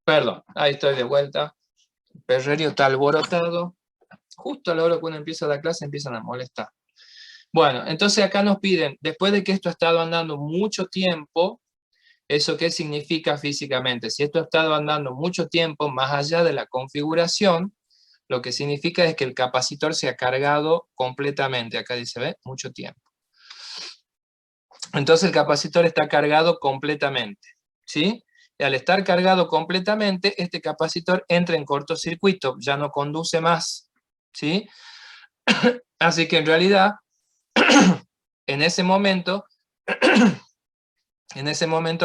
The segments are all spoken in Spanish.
Perdón, ahí estoy de vuelta. El perrerio está alborotado. Justo a la hora que uno empieza la clase empiezan a molestar. Bueno, entonces acá nos piden, después de que esto ha estado andando mucho tiempo, ¿eso qué significa físicamente? Si esto ha estado andando mucho tiempo, más allá de la configuración, lo que significa es que el capacitor se ha cargado completamente. Acá dice, ¿ve? Mucho tiempo. Entonces el capacitor está cargado completamente, ¿sí? Y al estar cargado completamente, este capacitor entra en cortocircuito, ya no conduce más, ¿sí? Así que en realidad, en ese momento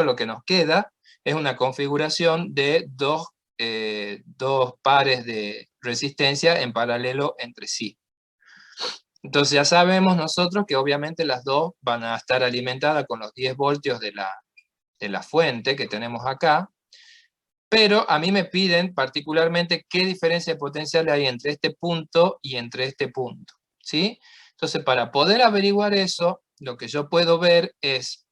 lo que nos queda es una configuración de dos pares de resistencia en paralelo entre sí. Entonces ya sabemos nosotros que obviamente las dos van a estar alimentadas con los 10 voltios de la fuente que tenemos acá, pero a mí me piden particularmente qué diferencia de potencial hay entre este punto y entre este punto, ¿sí? Entonces para poder averiguar eso, lo que yo puedo ver es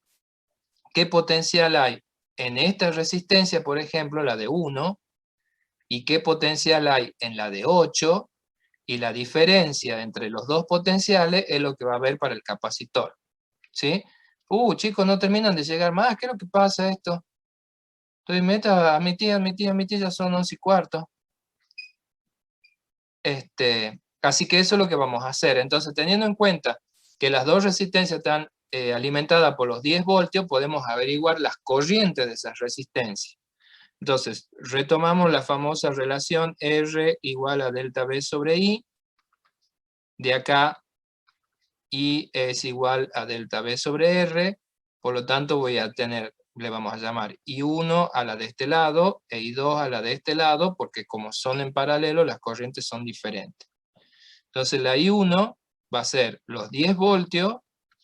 qué potencial hay en esta resistencia, por ejemplo, la de 1, y qué potencial hay en la de 8, y la diferencia entre los dos potenciales es lo que va a haber para el capacitor, ¿sí? Chicos, no terminan de llegar más, ¿qué es lo que pasa esto? Estoy meta a mi tía, ya son 11:15. Así que eso es lo que vamos a hacer. Entonces, teniendo en cuenta que las dos resistencias están alimentadas por los 10 voltios, podemos averiguar las corrientes de esas resistencias. Entonces, retomamos la famosa relación R igual a delta V sobre I. De acá, I es igual a delta V sobre R. Por lo tanto, voy a tener, le vamos a llamar I1 a la de este lado e I2 a la de este lado, porque como son en paralelo, las corrientes son diferentes. Entonces la I1 va a ser los 10 voltios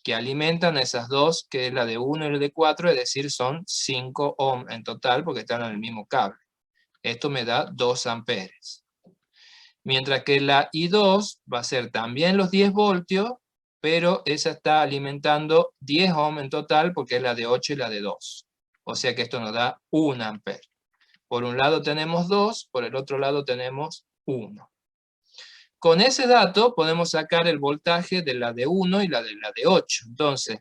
que alimentan esas dos, que es la de 1 y la de 4, es decir, son 5 ohms en total, porque están en el mismo cable. Esto me da 2 amperes. Mientras que la I2 va a ser también los 10 voltios, pero esa está alimentando 10 ohms en total, porque es la de 8 y la de 2. O sea que esto nos da 1 ampere. Por un lado tenemos 2, por el otro lado tenemos 1. Con ese dato podemos sacar el voltaje de la de 1 y la de 8. Entonces,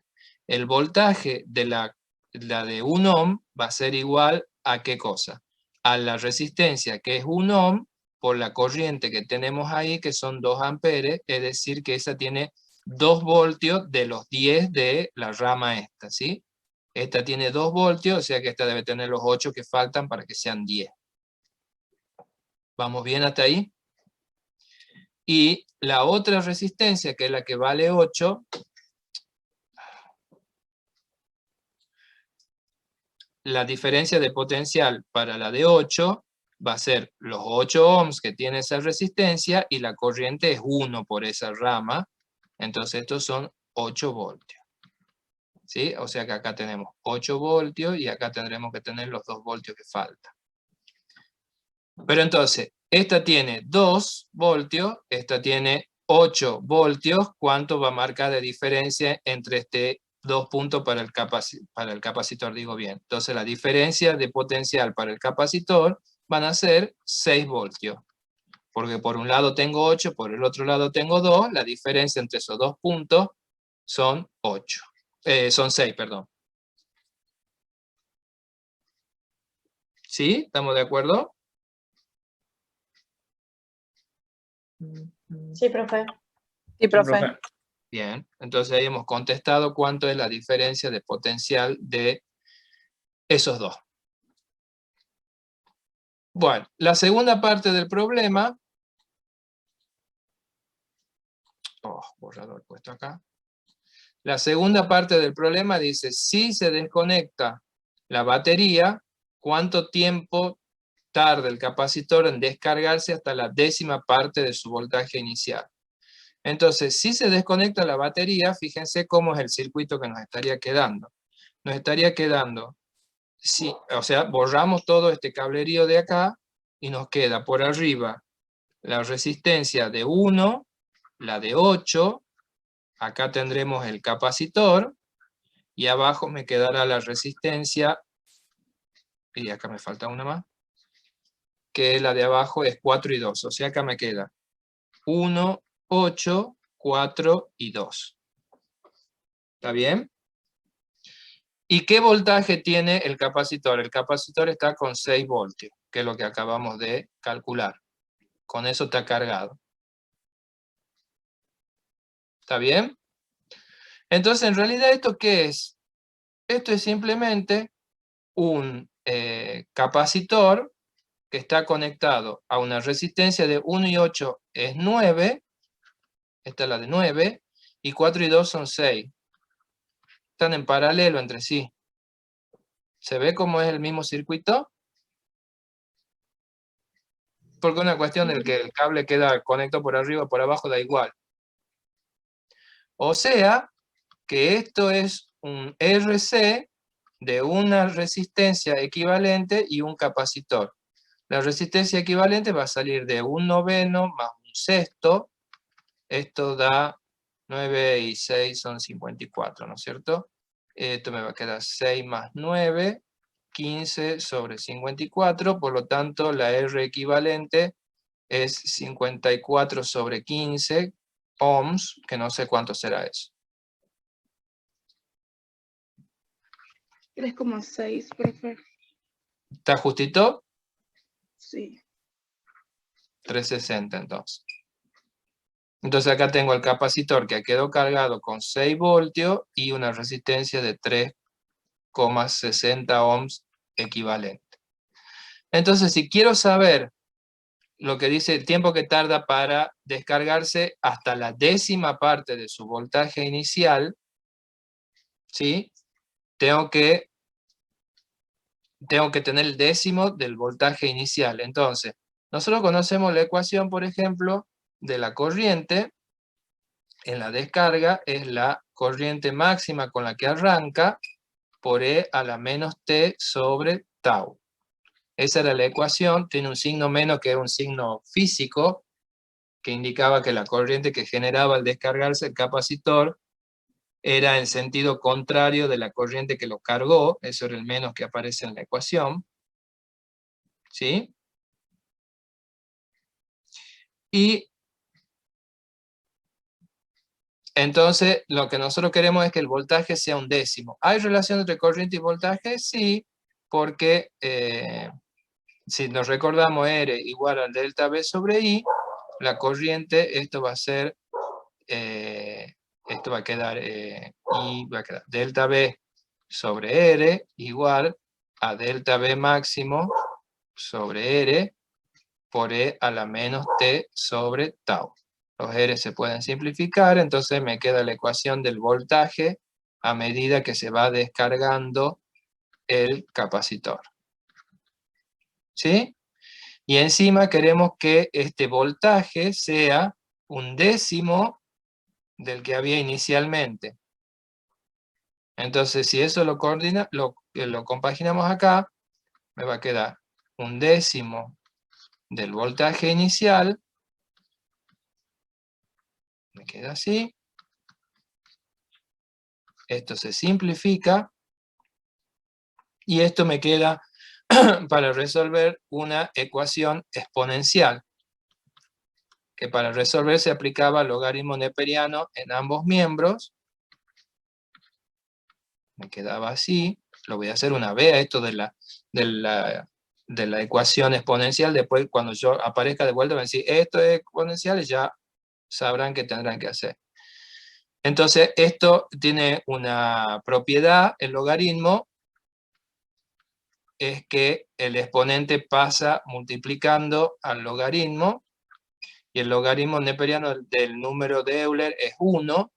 el voltaje de la de 1 ohm va a ser igual a ¿qué cosa? A la resistencia, que es 1 ohm, por la corriente que tenemos ahí, que son 2 amperes, es decir, que esa tiene 2 voltios de los 10 de la rama esta, ¿sí? Esta tiene 2 voltios, o sea que esta debe tener los 8 que faltan para que sean 10. ¿Vamos bien hasta ahí? Y la otra resistencia, que es la que vale 8, la diferencia de potencial para la de 8 va a ser los 8 ohms que tiene esa resistencia y la corriente es 1 por esa rama. Entonces estos son 8 voltios. ¿Sí? O sea que acá tenemos 8 voltios y acá tendremos que tener los 2 voltios que faltan. Pero entonces, esta tiene 2 voltios, esta tiene 8 voltios. ¿Cuánto va a marcar de diferencia entre este 2 puntos para el capacitor? Digo bien. Entonces la diferencia de potencial para el capacitor van a ser 6 voltios. Porque por un lado tengo 8, por el otro lado tengo 2. La diferencia entre esos dos puntos son 8. Son 6, perdón. ¿Sí? ¿Estamos de acuerdo? Sí, profe. Sí, profe. Bien, entonces ahí hemos contestado cuánto es la diferencia de potencial de esos dos. Bueno, la segunda parte del problema, borrador puesto acá. La segunda parte del problema dice, si se desconecta la batería, ¿cuánto tiempo tarda el capacitor en descargarse hasta la 10ª parte de su voltaje inicial? Entonces, si se desconecta la batería, fíjense cómo es el circuito que nos estaría quedando. Nos estaría quedando, sí, o sea, borramos todo este cablerío de acá y nos queda por arriba la resistencia de 1, la de 8, acá tendremos el capacitor, y abajo me quedará la resistencia, y acá me falta una más, que la de abajo es 4 y 2. O sea, acá me queda 1, 8, 4 y 2. ¿Está bien? ¿Y qué voltaje tiene el capacitor? El capacitor está con 6 voltios, que es lo que acabamos de calcular. Con eso está cargado. ¿Está bien? Entonces, en realidad, ¿esto qué es? Esto es simplemente un capacitor que está conectado a una resistencia de 1 y 8 es 9, esta es la de 9, y 4 y 2 son 6. Están en paralelo entre sí. ¿Se ve cómo es el mismo circuito? Porque una cuestión de que el cable queda conectado por arriba o por abajo da igual. O sea, que esto es un RC de una resistencia equivalente y un capacitor. La resistencia equivalente va a salir de 1/9 más 1/6. Esto da 9 y 6 son 54, ¿no es cierto? Esto me va a quedar 6 más 9, 15 sobre 54, por lo tanto la R equivalente es 54 sobre 15 ohms, que no sé cuánto será eso. 3,6, profe. ¿Está justito? Sí. 360 entonces. Entonces acá tengo el capacitor que quedó cargado con 6 voltios y una resistencia de 3,60 ohms equivalente. Entonces, si quiero saber lo que dice el tiempo que tarda para descargarse hasta la décima parte de su voltaje inicial, ¿sí? Tengo que tener el décimo del voltaje inicial. Entonces, nosotros conocemos la ecuación, por ejemplo, de la corriente. En la descarga es la corriente máxima con la que arranca por E a la menos T sobre tau. Esa era la ecuación, tiene un signo menos que es un signo físico, que indicaba que la corriente que generaba al descargarse el capacitor era en sentido contrario de la corriente que lo cargó, eso era el menos que aparece en la ecuación. ¿Sí? Y entonces lo que nosotros queremos es que el voltaje sea un décimo. ¿Hay relación entre corriente y voltaje? Sí, porque si nos recordamos R igual al delta V sobre I, la corriente, esto va a ser, esto va a quedar, I va a quedar delta V sobre R igual a delta V máximo sobre R por E a la menos T sobre tau. Los R se pueden simplificar, entonces me queda la ecuación del voltaje a medida que se va descargando el capacitor. ¿Sí? Y encima queremos que este voltaje sea un décimo del que había inicialmente. Entonces, si eso lo compaginamos acá, me va a quedar un décimo del voltaje inicial. Me queda así. Esto se simplifica. Y esto me queda para resolver una ecuación exponencial, que para resolver se aplicaba logaritmo neperiano en ambos miembros. Me quedaba así. Lo voy a hacer una vez a esto de la ecuación exponencial. Después, cuando yo aparezca de vuelta, me van a decir, esto es exponencial, y ya sabrán qué tendrán que hacer. Entonces, esto tiene una propiedad, el logaritmo, es que el exponente pasa multiplicando al logaritmo, y el logaritmo neperiano del número de Euler es 1,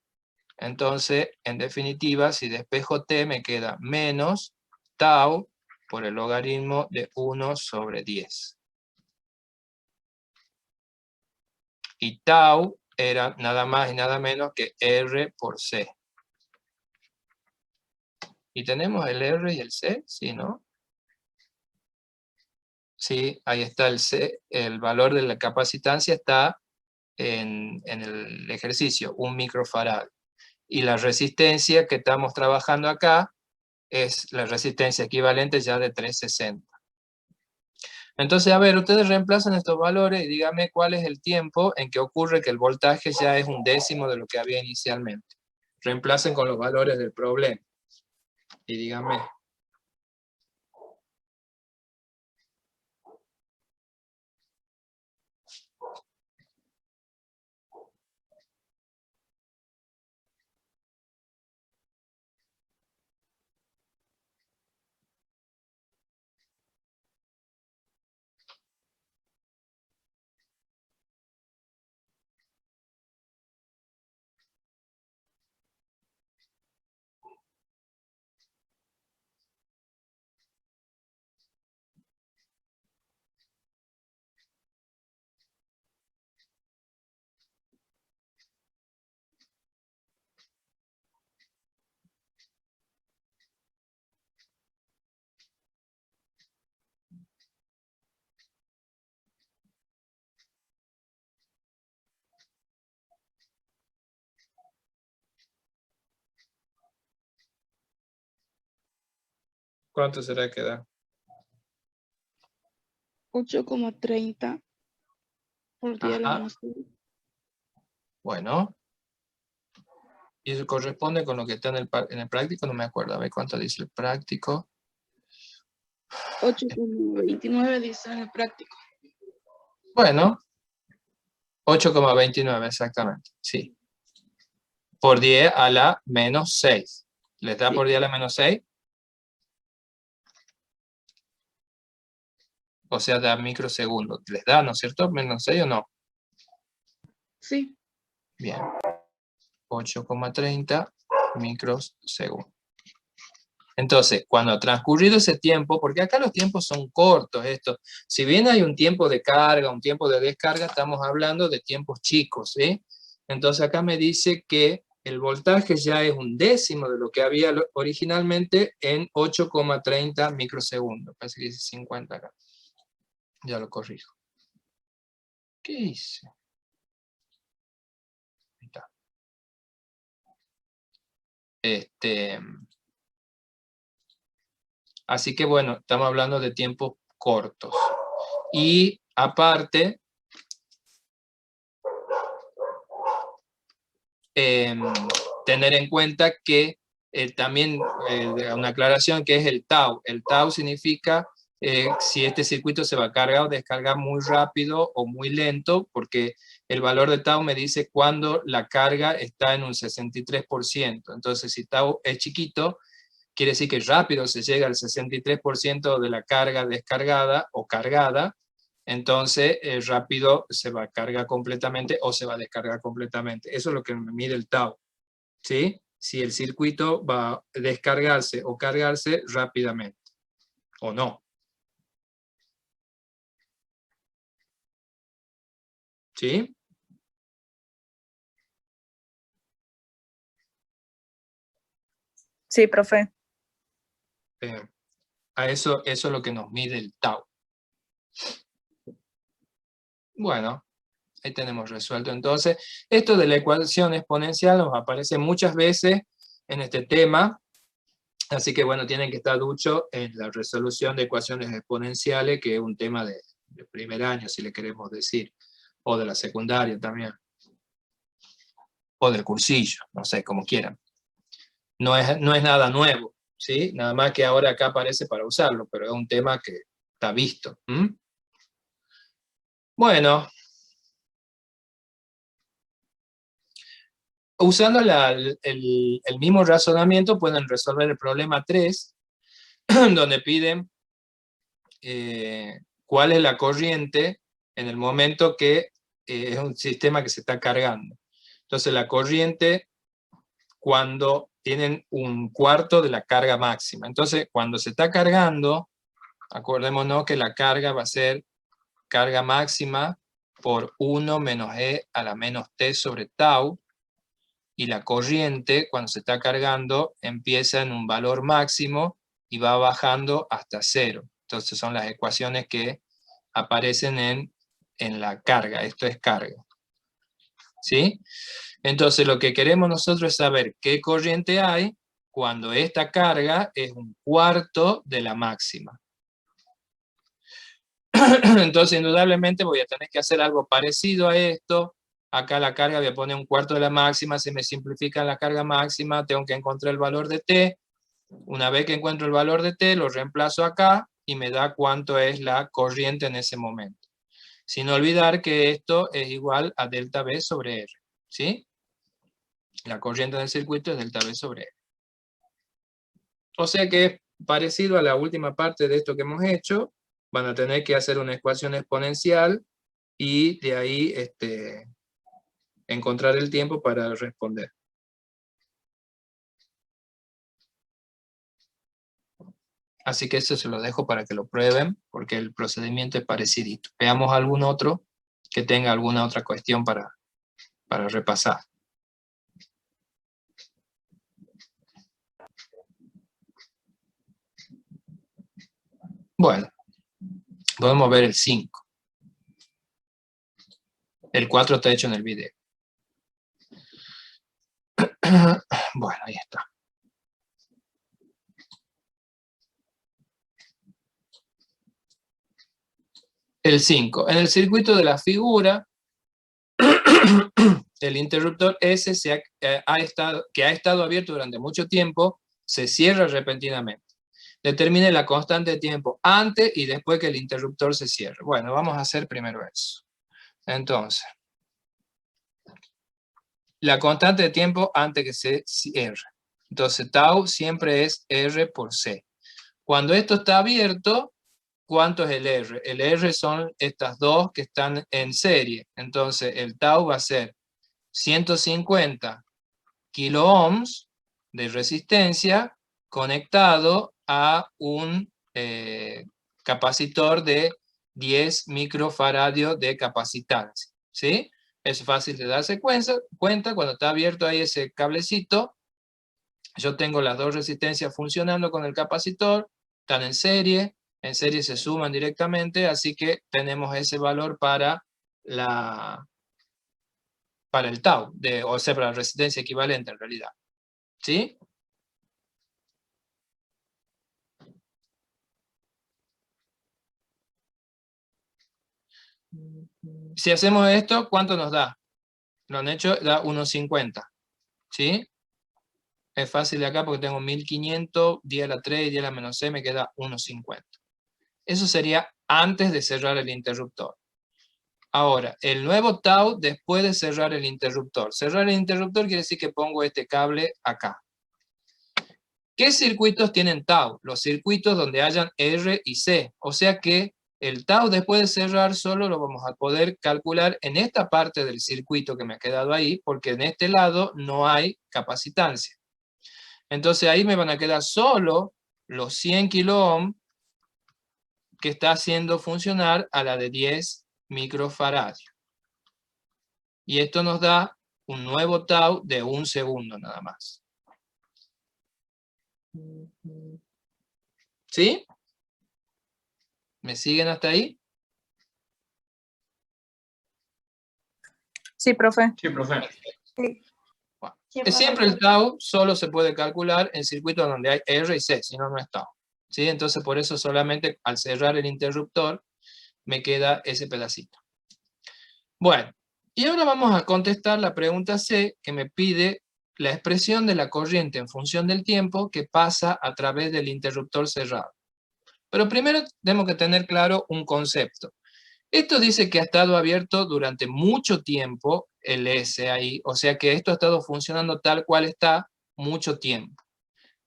entonces, en definitiva, si despejo t, me queda menos tau por el logaritmo de 1 sobre 10. Y tau era nada más y nada menos que R por C. ¿Y tenemos el R y el C? Sí, ¿no? Sí, ahí está el C, el valor de la capacitancia está en el ejercicio, 1 microfarad. Y la resistencia que estamos trabajando acá es la resistencia equivalente ya de 360. Entonces, a ver, ustedes reemplazan estos valores y díganme cuál es el tiempo en que ocurre que el voltaje ya es un décimo de lo que había inicialmente. Reemplacen con los valores del problema. Y díganme. ¿Cuánto será que da? 8,30 por 10 a la Ajá, menos 6. bueno. Y eso corresponde con lo que está en el práctico, no me acuerdo. A ver cuánto dice el práctico. 8,29 dice en el práctico. Bueno, 8,29 exactamente, sí. Por 10 a la menos 6. ¿Les da Sí. por 10 a la menos 6? O sea, da microsegundos. ¿Les da, no es cierto? ¿Menos 6 o no? Sí. Bien. 8,30 microsegundos. Entonces, cuando ha transcurrido ese tiempo, porque acá los tiempos son cortos, esto. Si bien hay un tiempo de carga, un tiempo de descarga, estamos hablando de tiempos chicos, ¿sí? Entonces acá me dice que el voltaje ya es un décimo de lo que había originalmente en 8,30 microsegundos. Parece que dice 50 acá. Ya lo corrijo. ¿Qué hice? Ahí está. Así que bueno, estamos hablando de tiempos cortos. Y aparte, tener en cuenta que también una aclaración que es el tau. El tau significa si este circuito se va a cargar o descargar muy rápido o muy lento, porque el valor de tau me dice cuando la carga está en un 63%. Entonces, si tau es chiquito, quiere decir que rápido se llega al 63% de la carga descargada o cargada, entonces rápido se va a cargar completamente o se va a descargar completamente. Eso es lo que me mide el tau, ¿sí? Si el circuito va a descargarse o cargarse rápidamente, o no. ¿Sí? Sí, profe. A eso es lo que nos mide el tau. Bueno, ahí tenemos resuelto. Entonces, esto de la ecuación exponencial nos aparece muchas veces en este tema, así que bueno, tienen que estar ducho en la resolución de ecuaciones exponenciales, que es un tema de primer año, si le queremos decir, o de la secundaria también, o del cursillo, no sé, como quieran. No es nada nuevo, ¿sí? Nada más que ahora acá aparece para usarlo, pero es un tema que está visto. Bueno, usando el mismo razonamiento pueden resolver el problema 3, donde piden cuál es la corriente en el momento que es un sistema que se está cargando. Entonces la corriente cuando tienen un cuarto de la carga máxima. Entonces cuando se está cargando, acordémonos que la carga va a ser carga máxima por 1 menos e a la menos t sobre tau, y la corriente, cuando se está cargando, empieza en un valor máximo y va bajando hasta 0. Entonces son las ecuaciones que aparecen en la carga. Esto es carga. ¿Sí? Entonces lo que queremos nosotros es saber qué corriente hay cuando esta carga es un cuarto de la máxima. Entonces, indudablemente voy a tener que hacer algo parecido a esto. Acá la carga voy a poner un cuarto de la máxima, se me simplifica la carga máxima, tengo que encontrar el valor de t. Una vez que encuentro el valor de t, lo reemplazo acá y me da cuánto es la corriente en ese momento. Sin olvidar que esto es igual a delta B sobre R, ¿sí? La corriente del circuito es delta B sobre R. O sea que es parecido a la última parte de esto que hemos hecho. Van a tener que hacer una ecuación exponencial y de ahí encontrar el tiempo para responder. Así que eso se lo dejo para que lo prueben, porque el procedimiento es parecido. Veamos algún otro que tenga alguna otra cuestión para repasar. Bueno, podemos ver el 5. El 4 está hecho en el video. Bueno, ahí está. El 5. En el circuito de la figura, el interruptor S que ha estado abierto durante mucho tiempo, se cierra repentinamente. Determine la constante de tiempo antes y después que el interruptor se cierre. Bueno, vamos a hacer primero eso. Entonces, la constante de tiempo antes que se cierre. Entonces, tau siempre es R por C. Cuando esto está abierto, ¿cuánto es el R? El R son estas dos que están en serie. Entonces, el tau va a ser 150 kiloohms de resistencia conectado a un capacitor de 10 microfaradios de capacitancia, ¿sí? Es fácil de darse cuenta cuando está abierto ahí ese cablecito. Yo tengo las dos resistencias funcionando con el capacitor, están en serie se suman directamente, así que tenemos ese valor para el tau, o sea, para la resistencia equivalente en realidad. ¿Sí? Si hacemos esto, ¿cuánto nos da? Lo han hecho, da 1,50. ¿Sí? Es fácil de acá porque tengo 1500, 10 a la 3 y 10 a la menos c, me queda 1,50. Eso sería antes de cerrar el interruptor. Ahora, el nuevo tau después de cerrar el interruptor. Cerrar el interruptor quiere decir que pongo este cable acá. ¿Qué circuitos tienen tau? Los circuitos donde hayan R y C. O sea que el tau después de cerrar solo lo vamos a poder calcular en esta parte del circuito que me ha quedado ahí, porque en este lado no hay capacitancia. Entonces ahí me van a quedar solo los 100 kiloohms que está haciendo funcionar a la de 10 microfaradios. Y esto nos da un nuevo tau de 1 segundo nada más. ¿Sí? ¿Me siguen hasta ahí? Sí, profe. Sí, profe. Sí. Bueno, siempre el tau solo se puede calcular en circuitos donde hay R y C, si no, no es tau. ¿Sí? Entonces, por eso solamente al cerrar el interruptor me queda ese pedacito. Bueno, y ahora vamos a contestar la pregunta C, que me pide la expresión de la corriente en función del tiempo que pasa a través del interruptor cerrado. Pero primero tenemos que tener claro un concepto. Esto dice que ha estado abierto durante mucho tiempo el S ahí, o sea que esto ha estado funcionando tal cual está mucho tiempo.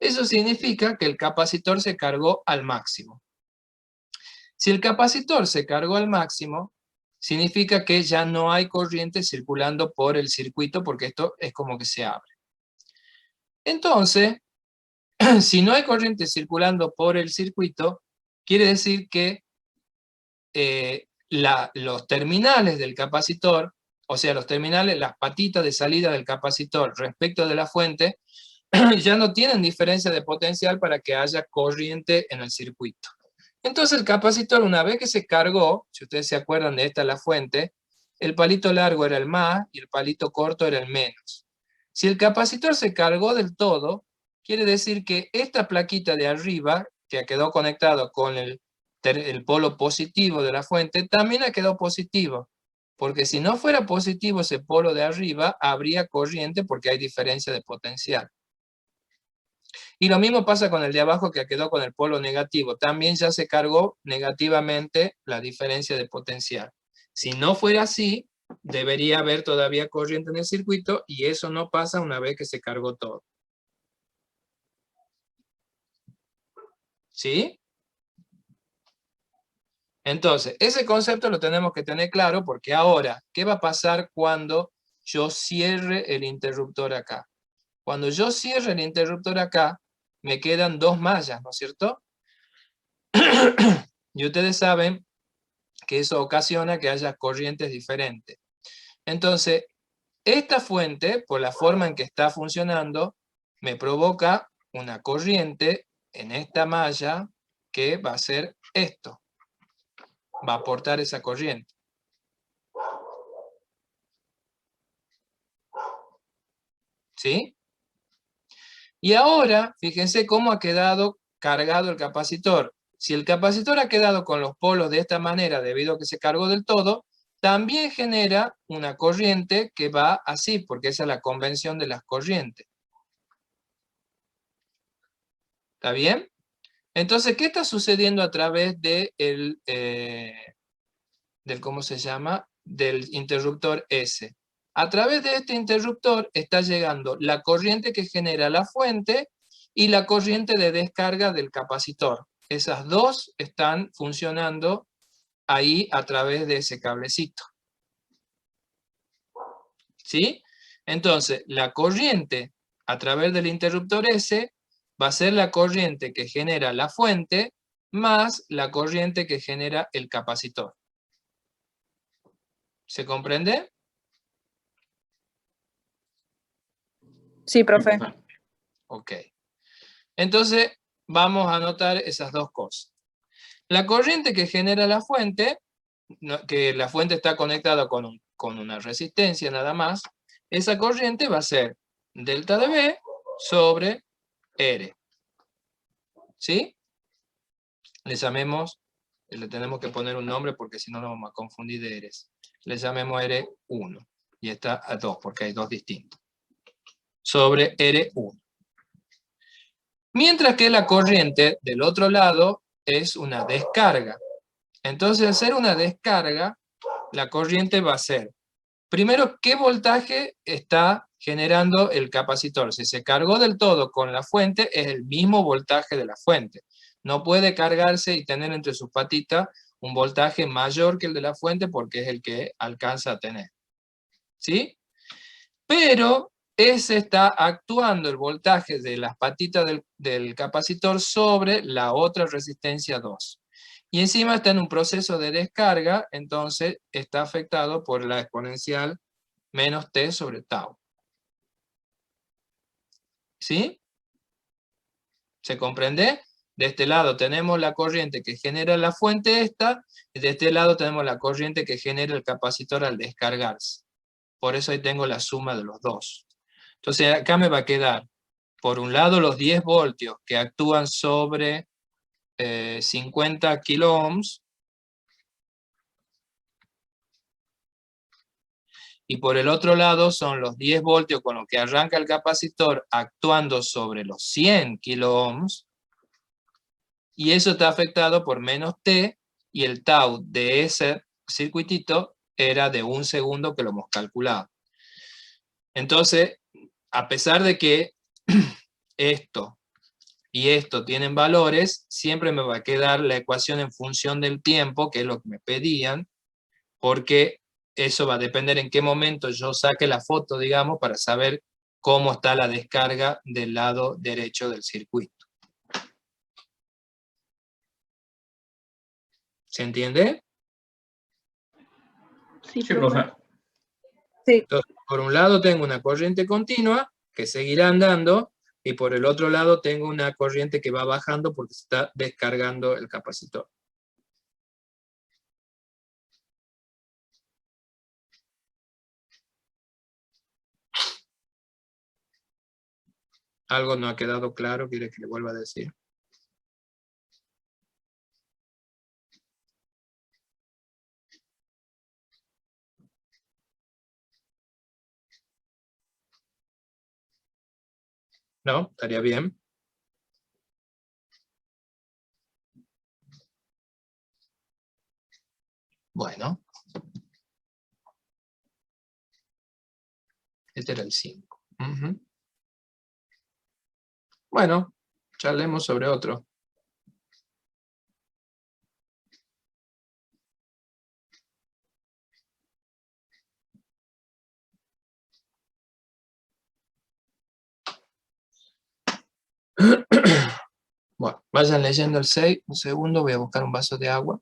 Eso significa que el capacitor se cargó al máximo. Si el capacitor se cargó al máximo, significa que ya no hay corriente circulando por el circuito, porque esto es como que se abre. Entonces, si no hay corriente circulando por el circuito, quiere decir que los terminales del capacitor, o sea, los terminales, las patitas de salida del capacitor respecto de la fuente, ya no tienen diferencia de potencial para que haya corriente en el circuito. Entonces el capacitor, una vez que se cargó, si ustedes se acuerdan de esta la fuente, el palito largo era el más y el palito corto era el menos. Si el capacitor se cargó del todo, quiere decir que esta plaquita de arriba, que quedó conectado con el el polo positivo de la fuente, también ha quedado positivo. Porque si no fuera positivo ese polo de arriba, habría corriente porque hay diferencia de potencial. Y lo mismo pasa con el de abajo que quedó con el polo negativo. También ya se cargó negativamente la diferencia de potencial. Si no fuera así, debería haber todavía corriente en el circuito y eso no pasa una vez que se cargó todo. ¿Sí? Entonces, ese concepto lo tenemos que tener claro porque ahora, ¿qué va a pasar cuando yo cierre el interruptor acá? Cuando yo cierre el interruptor acá, me quedan dos mallas, ¿no es cierto? Y ustedes saben que eso ocasiona que haya corrientes diferentes. Entonces, esta fuente, por la forma en que está funcionando, me provoca una corriente en esta malla que va a ser esto. Va a aportar esa corriente. ¿Sí? Y ahora, fíjense cómo ha quedado cargado el capacitor. Si el capacitor ha quedado con los polos de esta manera debido a que se cargó del todo, también genera una corriente que va así, porque esa es la convención de las corrientes. ¿Está bien? Entonces, ¿qué está sucediendo a través del ¿cómo se llama? Del interruptor S? A través de este interruptor está llegando la corriente que genera la fuente y la corriente de descarga del capacitor. Esas dos están funcionando ahí a través de ese cablecito. ¿Sí? Entonces, la corriente a través del interruptor S va a ser la corriente que genera la fuente más la corriente que genera el capacitor. ¿Se comprende? Sí, profe. Ok. Entonces, vamos a anotar esas dos cosas. La corriente que genera la fuente, que la fuente está conectada con una resistencia nada más, esa corriente va a ser delta de B sobre R. ¿Sí? Le llamemos, le tenemos que poner un nombre porque si no nos vamos a confundir de Rs. Le llamemos R1. Y está a 2 porque hay dos distintos. Sobre R1. Mientras que la corriente del otro lado es una descarga. Entonces, al ser una descarga, la corriente va a ser, primero, ¿qué voltaje está generando el capacitor? Si se cargó del todo con la fuente, es el mismo voltaje de la fuente. No puede cargarse y tener entre sus patitas un voltaje mayor que el de la fuente porque es el que alcanza a tener. ¿Sí? Pero ese está actuando el voltaje de las patitas del capacitor sobre la otra resistencia 2. Y encima está en un proceso de descarga, entonces está afectado por la exponencial menos t sobre tau. ¿Sí? ¿Se comprende? De este lado tenemos la corriente que genera la fuente esta, y de este lado tenemos la corriente que genera el capacitor al descargarse. Por eso ahí tengo la suma de los dos. Entonces acá me va a quedar, por un lado, los 10 voltios que actúan sobre 50 kiloohms, y por el otro lado son los 10 voltios con los que arranca el capacitor actuando sobre los 100 kiloohms, y eso está afectado por menos T, y el tau de ese circuitito era de 1 segundo que lo hemos calculado. Entonces, a pesar de que esto y esto tienen valores, siempre me va a quedar la ecuación en función del tiempo, que es lo que me pedían, porque eso va a depender en qué momento yo saque la foto, digamos, para saber cómo está la descarga del lado derecho del circuito. ¿Se entiende? Sí, Sí, profe. profe. Sí. Entonces, por un lado tengo una corriente continua que seguirá andando, y por el otro lado tengo una corriente que va bajando porque se está descargando el capacitor. ¿Algo no ha quedado claro? ¿Quiere que le vuelva a decir? ¿No? ¿Estaría bien? Bueno. Este era el 5. Ujú. Bueno, charlemos sobre otro. Bueno, vayan leyendo el 6. Un segundo, voy a buscar un vaso de agua.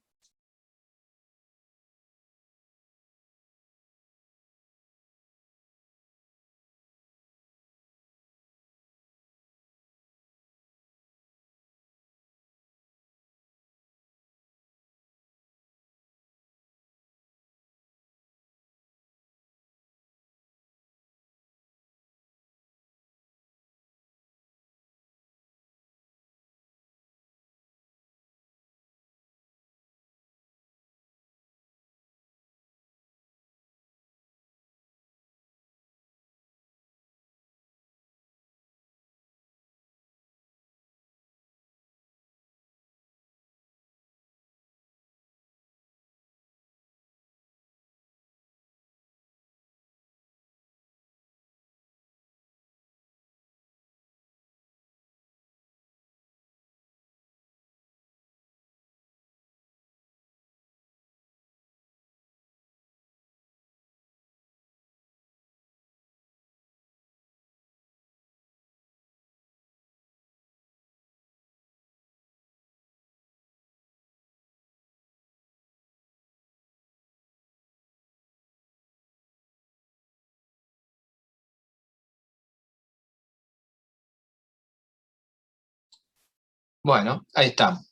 Bueno, ahí estamos.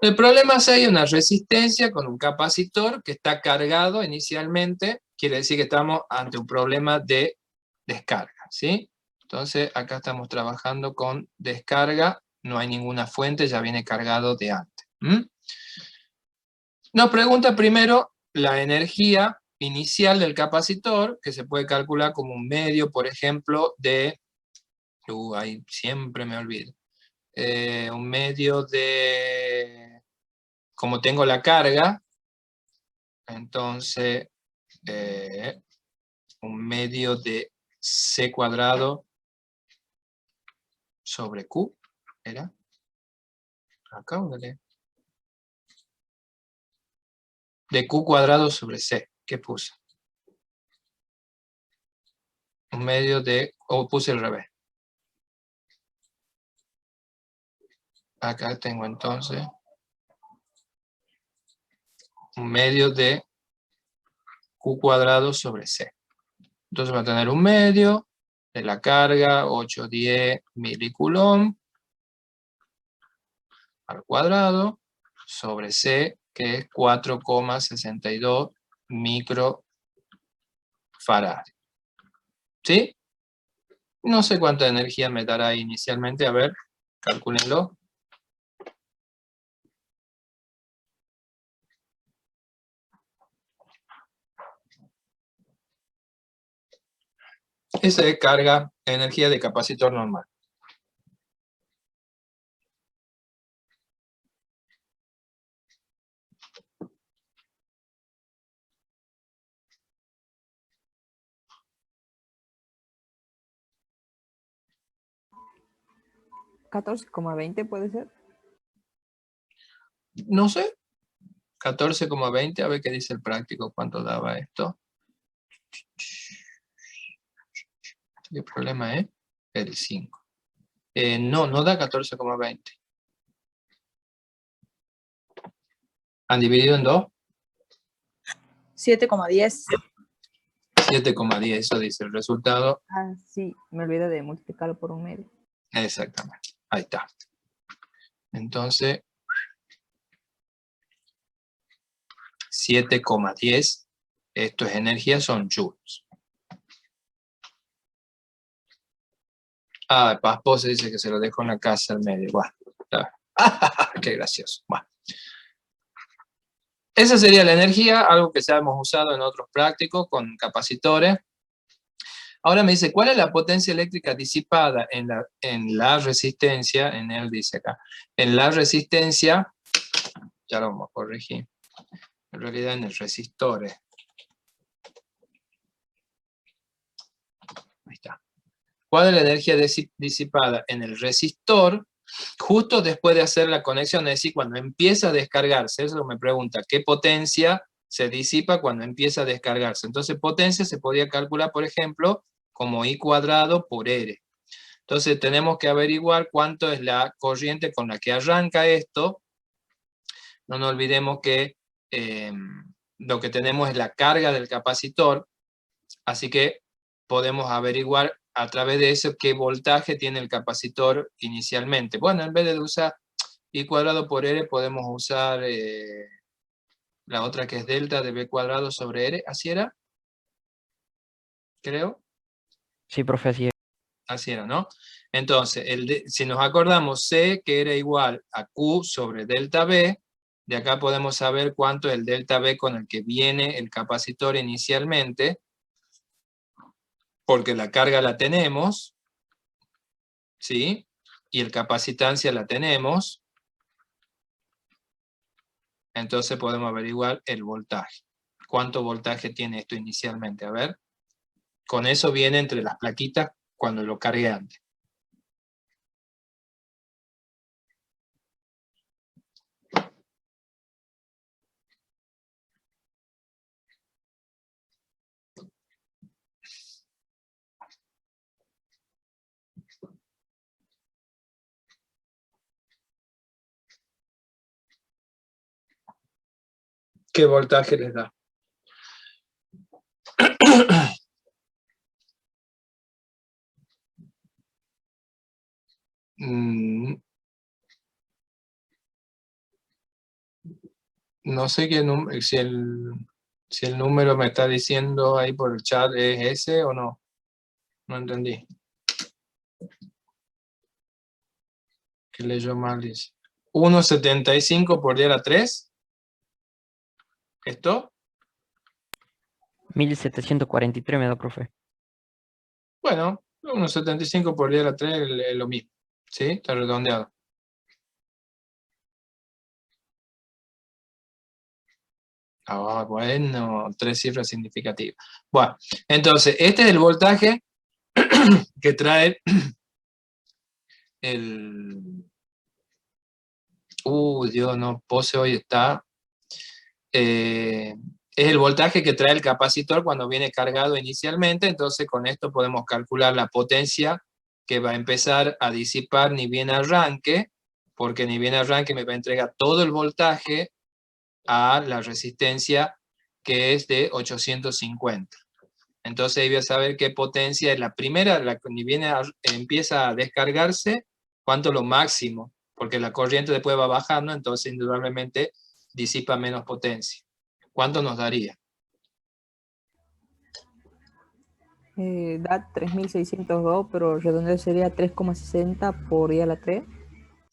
El problema es que hay una resistencia con un capacitor que está cargado inicialmente, quiere decir que estamos ante un problema de descarga, ¿sí? Entonces acá estamos trabajando con descarga, no hay ninguna fuente, ya viene cargado de antes. Nos pregunta primero la energía inicial del capacitor, que se puede calcular como un medio, por ejemplo, de... ahí siempre me olvido. Un medio de... Como tengo la carga, entonces un medio de C cuadrado sobre Q, ¿era? Acá, ¿dale? De Q cuadrado sobre C, ¿qué puse? Un medio de... o puse al revés. Acá tengo entonces un medio de Q cuadrado sobre C. Entonces va a tener un medio de la carga 810 milicoulomb al cuadrado sobre C, que es 4,62 microfarad. ¿Sí? No sé cuánta energía me dará inicialmente. A ver, calcúlenlo. Esa es carga, energía de capacitor normal. ¿14,20 puede ser? No sé. 14,20, a ver qué dice el práctico, cuánto daba esto. ¿Qué problema es? El 5. No, no da 14,20. ¿Han dividido en 2? 7,10. 7,10, eso dice el resultado. Ah, sí, me olvidé de multiplicarlo por un medio. Exactamente, ahí está. Entonces, 7,10, esto es energía, son joules. Ah, Paspo se dice que se lo dejo en la casa al medio. Bueno, qué gracioso. Bueno. Esa sería la energía, algo que ya hemos usado en otros prácticos con capacitores. Ahora me dice, ¿cuál es la potencia eléctrica disipada en la resistencia? En él dice acá. En la resistencia, ya lo vamos a corregir. En realidad en el resistor. Ahí está. ¿Cuál es la energía disipada en el resistor justo después de hacer la conexión? Es decir, cuando empieza a descargarse. Eso me pregunta, ¿qué potencia se disipa cuando empieza a descargarse? Entonces, potencia se podría calcular, por ejemplo, como I cuadrado por R. Entonces, tenemos que averiguar cuánto es la corriente con la que arranca esto. No nos olvidemos que lo que tenemos es la carga del capacitor, así que podemos averiguar a través de eso qué voltaje tiene el capacitor inicialmente. Bueno, en vez de usar I cuadrado por R, podemos usar la otra que es delta de B cuadrado sobre R, ¿así era? Creo. Sí, profe, así es. Así era, ¿no? Entonces, si nos acordamos, C que era igual a Q sobre delta B, de acá podemos saber cuánto es el delta B con el que viene el capacitor inicialmente, porque la carga la tenemos, ¿sí? Y el capacitancia la tenemos. Entonces podemos averiguar el voltaje. ¿Cuánto voltaje tiene esto inicialmente? A ver. Con eso viene entre las plaquitas cuando lo cargué antes. ¿Qué voltaje les da? No sé qué número, si el número me está diciendo ahí por el chat es ese o no. No entendí. ¿Qué leyó mal? Dice 1,75 por 10 a la 3. ¿Esto? 1743 me da, profe. Bueno, 1,75 por 10 a la 3 es lo mismo. ¿Sí? Está redondeado. Ah, bueno, 3 cifras significativas. Bueno, entonces, este es el voltaje que trae el... Dios, no, pose hoy está... es el voltaje que trae el capacitor cuando viene cargado inicialmente, entonces con esto podemos calcular la potencia que va a empezar a disipar ni bien arranque, porque ni bien arranque me va a entregar todo el voltaje a la resistencia que es de 850. Entonces ahí voy a saber qué potencia es la primera, la que ni bien empieza a descargarse, cuánto es lo máximo, porque la corriente después va bajando, entonces indudablemente disipa menos potencia. ¿Cuánto nos daría? Da 3602, pero redondeo sería 3,60 por I a la 3.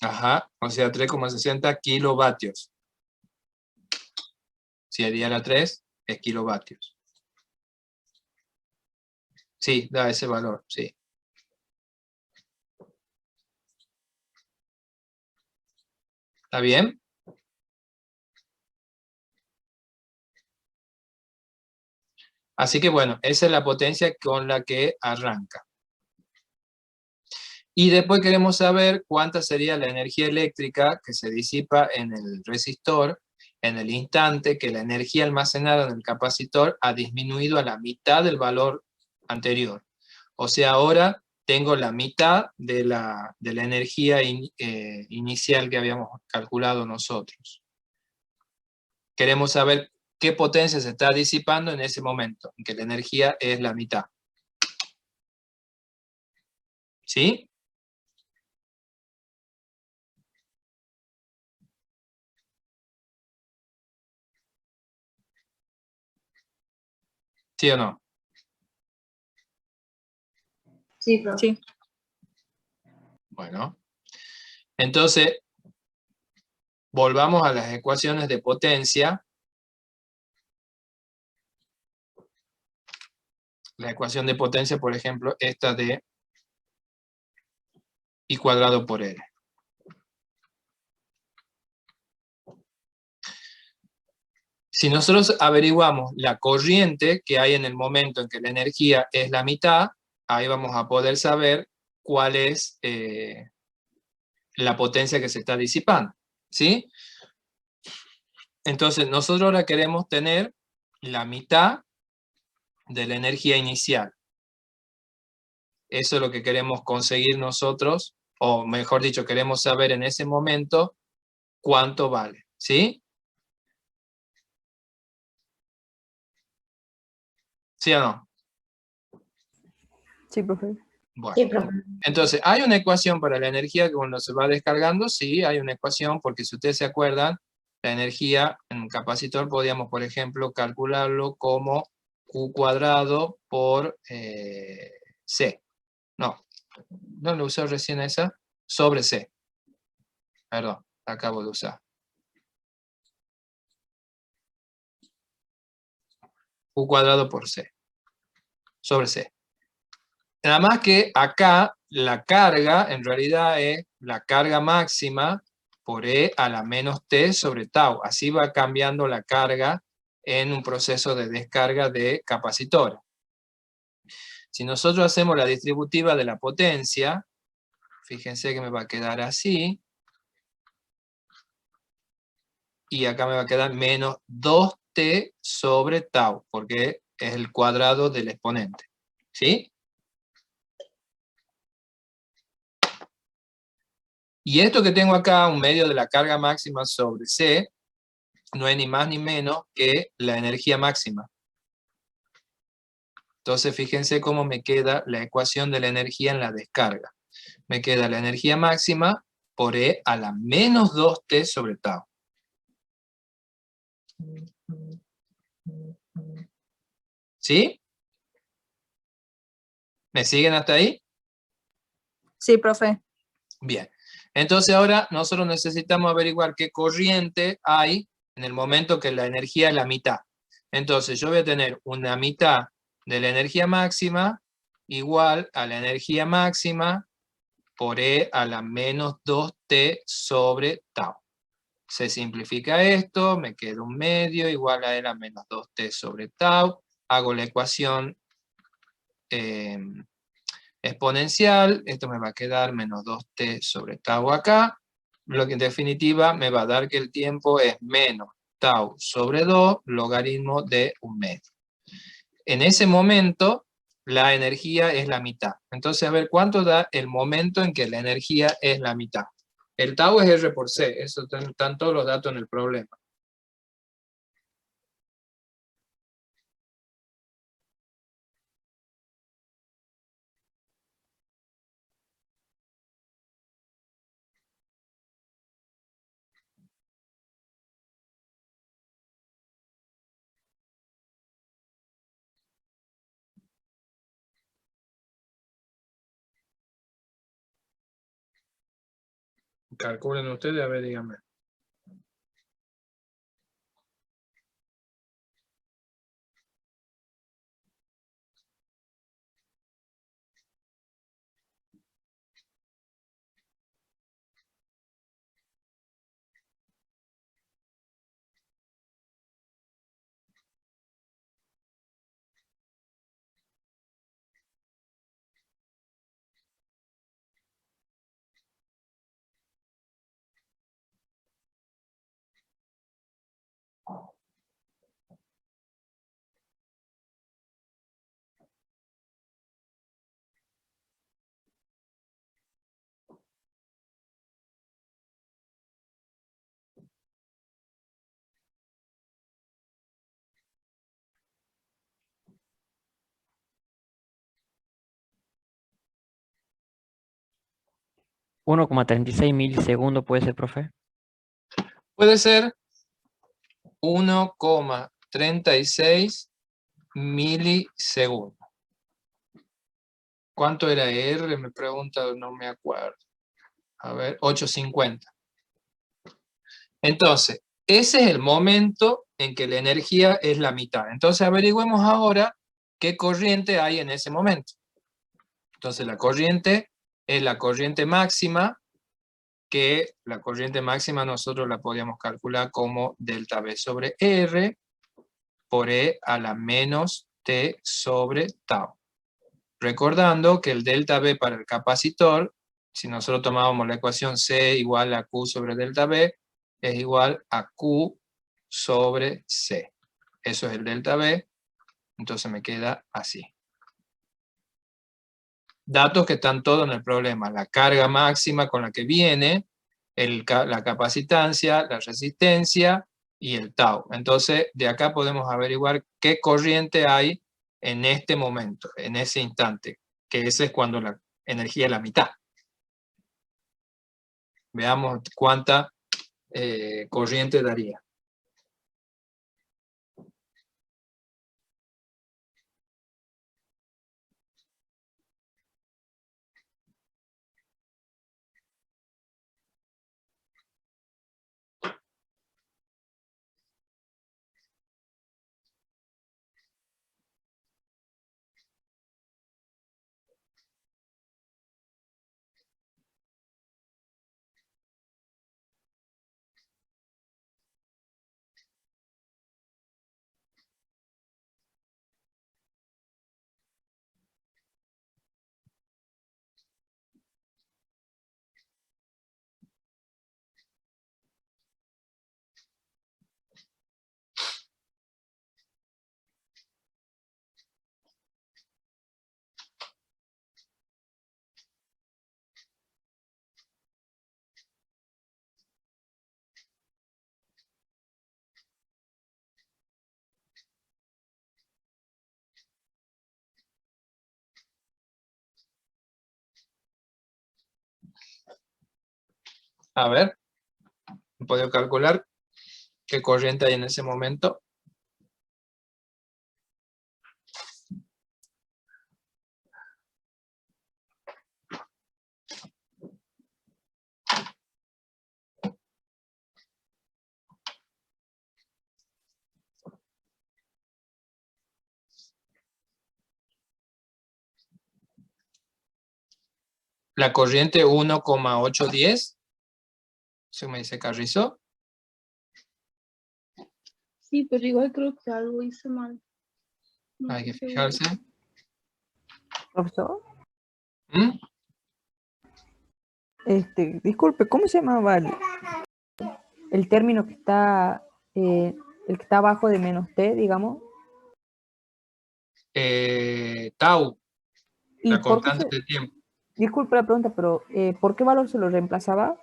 Ajá, o sea 3,60 kilovatios. Si I a la 3 es kilovatios. Sí, da ese valor, sí. ¿Está bien? Así que bueno, esa es la potencia con la que arranca. Y después queremos saber cuánta sería la energía eléctrica que se disipa en el resistor en el instante que la energía almacenada en el capacitor ha disminuido a la mitad del valor anterior. O sea, ahora tengo la mitad de la energía inicial que habíamos calculado nosotros. Queremos saber qué potencia se está disipando en ese momento, en que la energía es la mitad. ¿Sí? ¿Sí o no? Sí, profe. Sí. Bueno. Entonces, volvamos a las ecuaciones de potencia. la ecuación de potencia, por ejemplo, esta de I cuadrado por L. Si nosotros averiguamos la corriente que hay en el momento en que la energía es la mitad, ahí vamos a poder saber cuál es la potencia que se está disipando, ¿sí? Entonces, nosotros ahora queremos tener la mitad de la energía inicial. Eso es lo que queremos conseguir nosotros, o mejor dicho, queremos saber en ese momento cuánto vale, ¿sí? ¿Sí o no? Sí, profe. Bueno, Sí, profe. entonces, ¿hay una ecuación para la energía que cuando se va descargando? Sí, hay una ecuación, porque si ustedes se acuerdan, la energía en un capacitor podíamos, por ejemplo, calcularlo como Q cuadrado por C. No, no lo usé recién esa, sobre C. Perdón, la acabo de usar. Q cuadrado por C. Sobre C. Nada más que acá la carga en realidad es la carga máxima por E a la menos T sobre tau. Así va cambiando la carga en un proceso de descarga de capacitor. Si nosotros hacemos la distributiva de la potencia, fíjense que me va a quedar así. Y acá me va a quedar menos 2T sobre tau, porque es el cuadrado del exponente. ¿Sí? Y esto que tengo acá, un medio de la carga máxima sobre C, no es ni más ni menos que la energía máxima. Entonces fíjense cómo me queda la ecuación de la energía en la descarga. Me queda la energía máxima por E a la menos 2T sobre tau. ¿Sí? ¿Me siguen hasta ahí? Sí, profe. Bien. Entonces ahora nosotros necesitamos averiguar qué corriente hay en el momento que la energía es la mitad. Entonces yo voy a tener una mitad de la energía máxima igual a la energía máxima por E a la menos 2T sobre tau. Se simplifica esto, me queda un medio igual a E a la menos 2T sobre tau. Hago la ecuación exponencial, esto me va a quedar menos 2T sobre tau acá, lo que en definitiva me va a dar que el tiempo es menos tau sobre 2 logaritmo de un medio. En ese momento, la energía es la mitad. Entonces, a ver, ¿cuánto da el momento en que la energía es la mitad? El tau es R por C, eso están todos los datos en el problema. Calculen ustedes, a ver, díganme. $1,36 milisegundos puede ser, profe. Puede ser 1,36 milisegundos. ¿Cuánto era R? Me pregunta, no me acuerdo. A ver, 850. Entonces, ese es el momento en que la energía es la mitad. Entonces, averigüemos ahora qué corriente hay en ese momento. Entonces la corriente es la corriente máxima, que la corriente máxima nosotros la podíamos calcular como delta V sobre R por E a la menos T sobre tau. Recordando que el delta V para el capacitor, si nosotros tomábamos la ecuación C igual a Q sobre delta V, es igual a Q sobre C. Eso es el delta V, entonces me queda así. Datos que están todos en el problema. La carga máxima con la que viene, la capacitancia, la resistencia y el tau. Entonces, de acá podemos averiguar qué corriente hay en este momento, en ese instante, que ese es cuando la energía es la mitad. Veamos cuánta corriente daría. A ver, ¿he podido calcular qué corriente hay en ese momento? La corriente 1,810. ¿Eso me dice Carrizo? Sí, pero igual creo que algo hice mal. No Hay que estoy segura. fijarse. Profesor, ¿Mm? disculpe, ¿cómo se llamaba el término que está, el que está abajo de menos T, digamos? Tau, ¿Y la por qué constante de tiempo. disculpe la pregunta, pero ¿por qué valor se lo reemplazaba?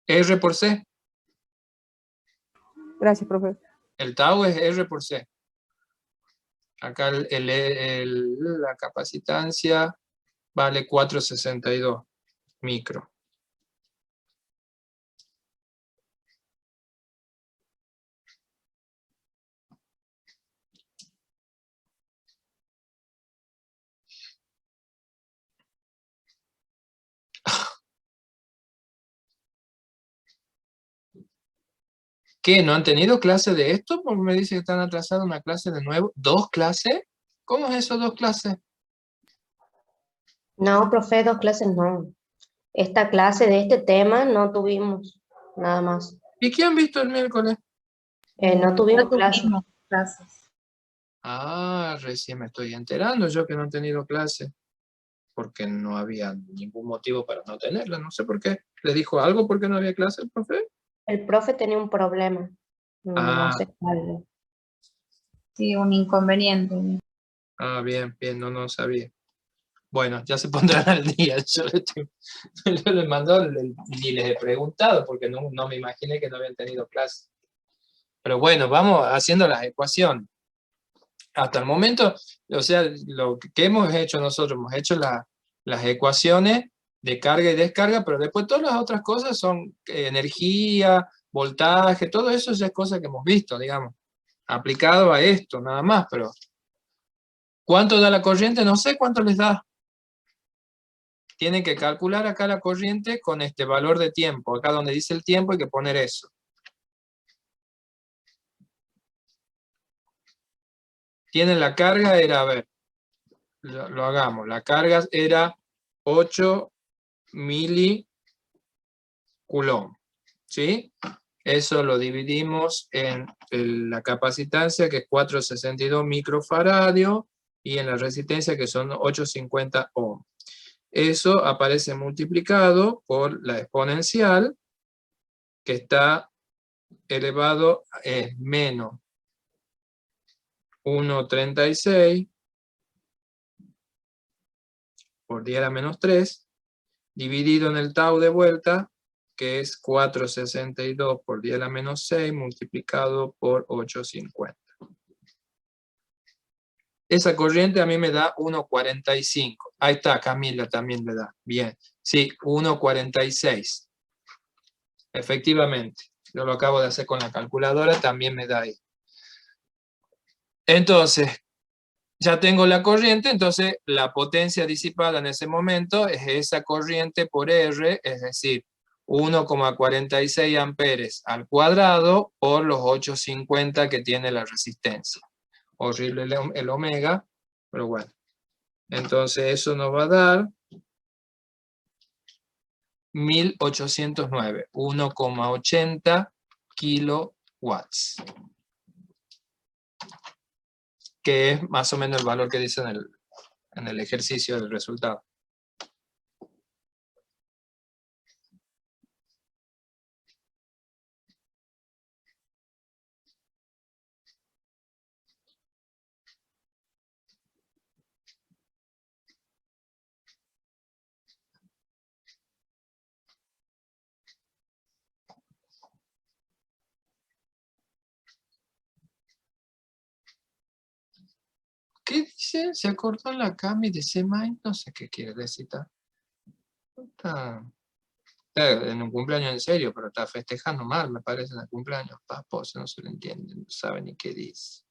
R por C. Gracias, profe. El tau es R por C. Acá la capacitancia vale 462 micro. ¿Qué? ¿No han tenido clase de esto? Porque me dice que están atrasados una clase de nuevo. ¿Dos clases? ¿Cómo es eso, dos clases? No, profe, dos clases no. Esta clase de este tema no tuvimos nada más. ¿Y qué han visto el miércoles? No tuvimos No clase. tuvimos clases. Ah, recién me estoy enterando yo que no han tenido clase. Porque no había ningún motivo para no tenerla. No sé por qué. ¿Le dijo algo porque no había clase el profe? El profe tenía un problema. No Ah, sé cuál. Sí, un inconveniente. bien, bien, no sabía. Bueno, ya se pondrán al día. Yo les mando, ni les he preguntado porque no me imaginé que no habían tenido clase. Pero bueno, vamos haciendo las ecuaciones. Hasta el momento, o sea, lo que hemos hecho nosotros, hemos hecho las ecuaciones de carga y descarga, pero después todas las otras cosas son energía, voltaje, todo eso ya es cosa que hemos visto, digamos, aplicado a esto nada más, pero ¿cuánto da la corriente? No sé cuánto les da. Tienen que calcular acá la corriente con este valor de tiempo. Acá donde dice el tiempo hay que poner eso. tiene la carga, era, a ver, lo hagamos, la carga era 8 milicoulomb, ¿sí? Eso lo dividimos en la capacitancia, que es 462 microfaradios, y en la resistencia, que son 850 ohm. Eso aparece multiplicado por la exponencial, que está elevado a menos 1,36 por 10 a la menos 3, dividido en el tau de vuelta, que es 462 por 10 a la menos 6, multiplicado por 850. Esa corriente a mí me da 1,45. Ahí está, Camila también le da. Bien. Sí, 1,46. Efectivamente. Yo lo acabo de hacer con la calculadora, también me da ahí. Entonces, ya tengo la corriente, entonces la potencia disipada en ese momento es esa corriente por R, es decir, 1,46 amperes al cuadrado por los 850 que tiene la resistencia. Horrible el omega, pero bueno. Entonces eso nos va a dar 1809, 1,80 kilowatts. Que es más o menos el valor que dice en el ejercicio del resultado. ¿Qué dice? ¿Se acordó la Cami de Semain? No sé qué quiere decir. Está en un cumpleaños en serio, pero está festejando mal, me parece, en el cumpleaños. Paposo, no se lo entiende, no sabe ni qué dice.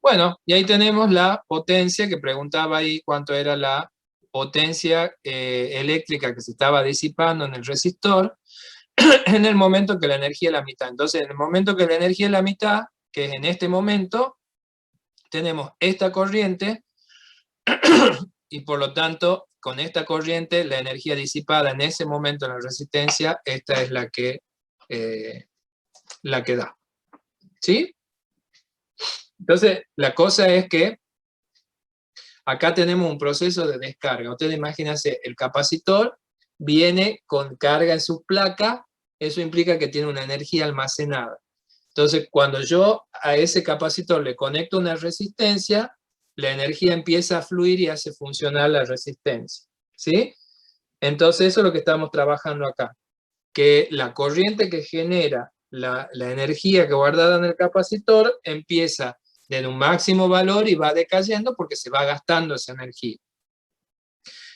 Bueno, y ahí tenemos la potencia que preguntaba ahí cuánto era la potencia eléctrica que se estaba disipando en el resistor en el momento que la energía es la mitad. Entonces, en el momento que la energía es la mitad, que es en este momento, tenemos esta corriente y por lo tanto, con esta corriente, la energía disipada en ese momento en la resistencia, esta es la que da. ¿Sí? Entonces, la cosa es que acá tenemos un proceso de descarga. Ustedes imagínense, el capacitor viene con carga en sus placas, eso implica que tiene una energía almacenada. Entonces, cuando yo a ese capacitor le conecto una resistencia, la energía empieza a fluir y hace funcionar la resistencia. ¿Sí? Entonces, eso es lo que estamos trabajando acá. Que la corriente que genera la energía que guardada en el capacitor empieza desde un máximo valor y va decayendo porque se va gastando esa energía.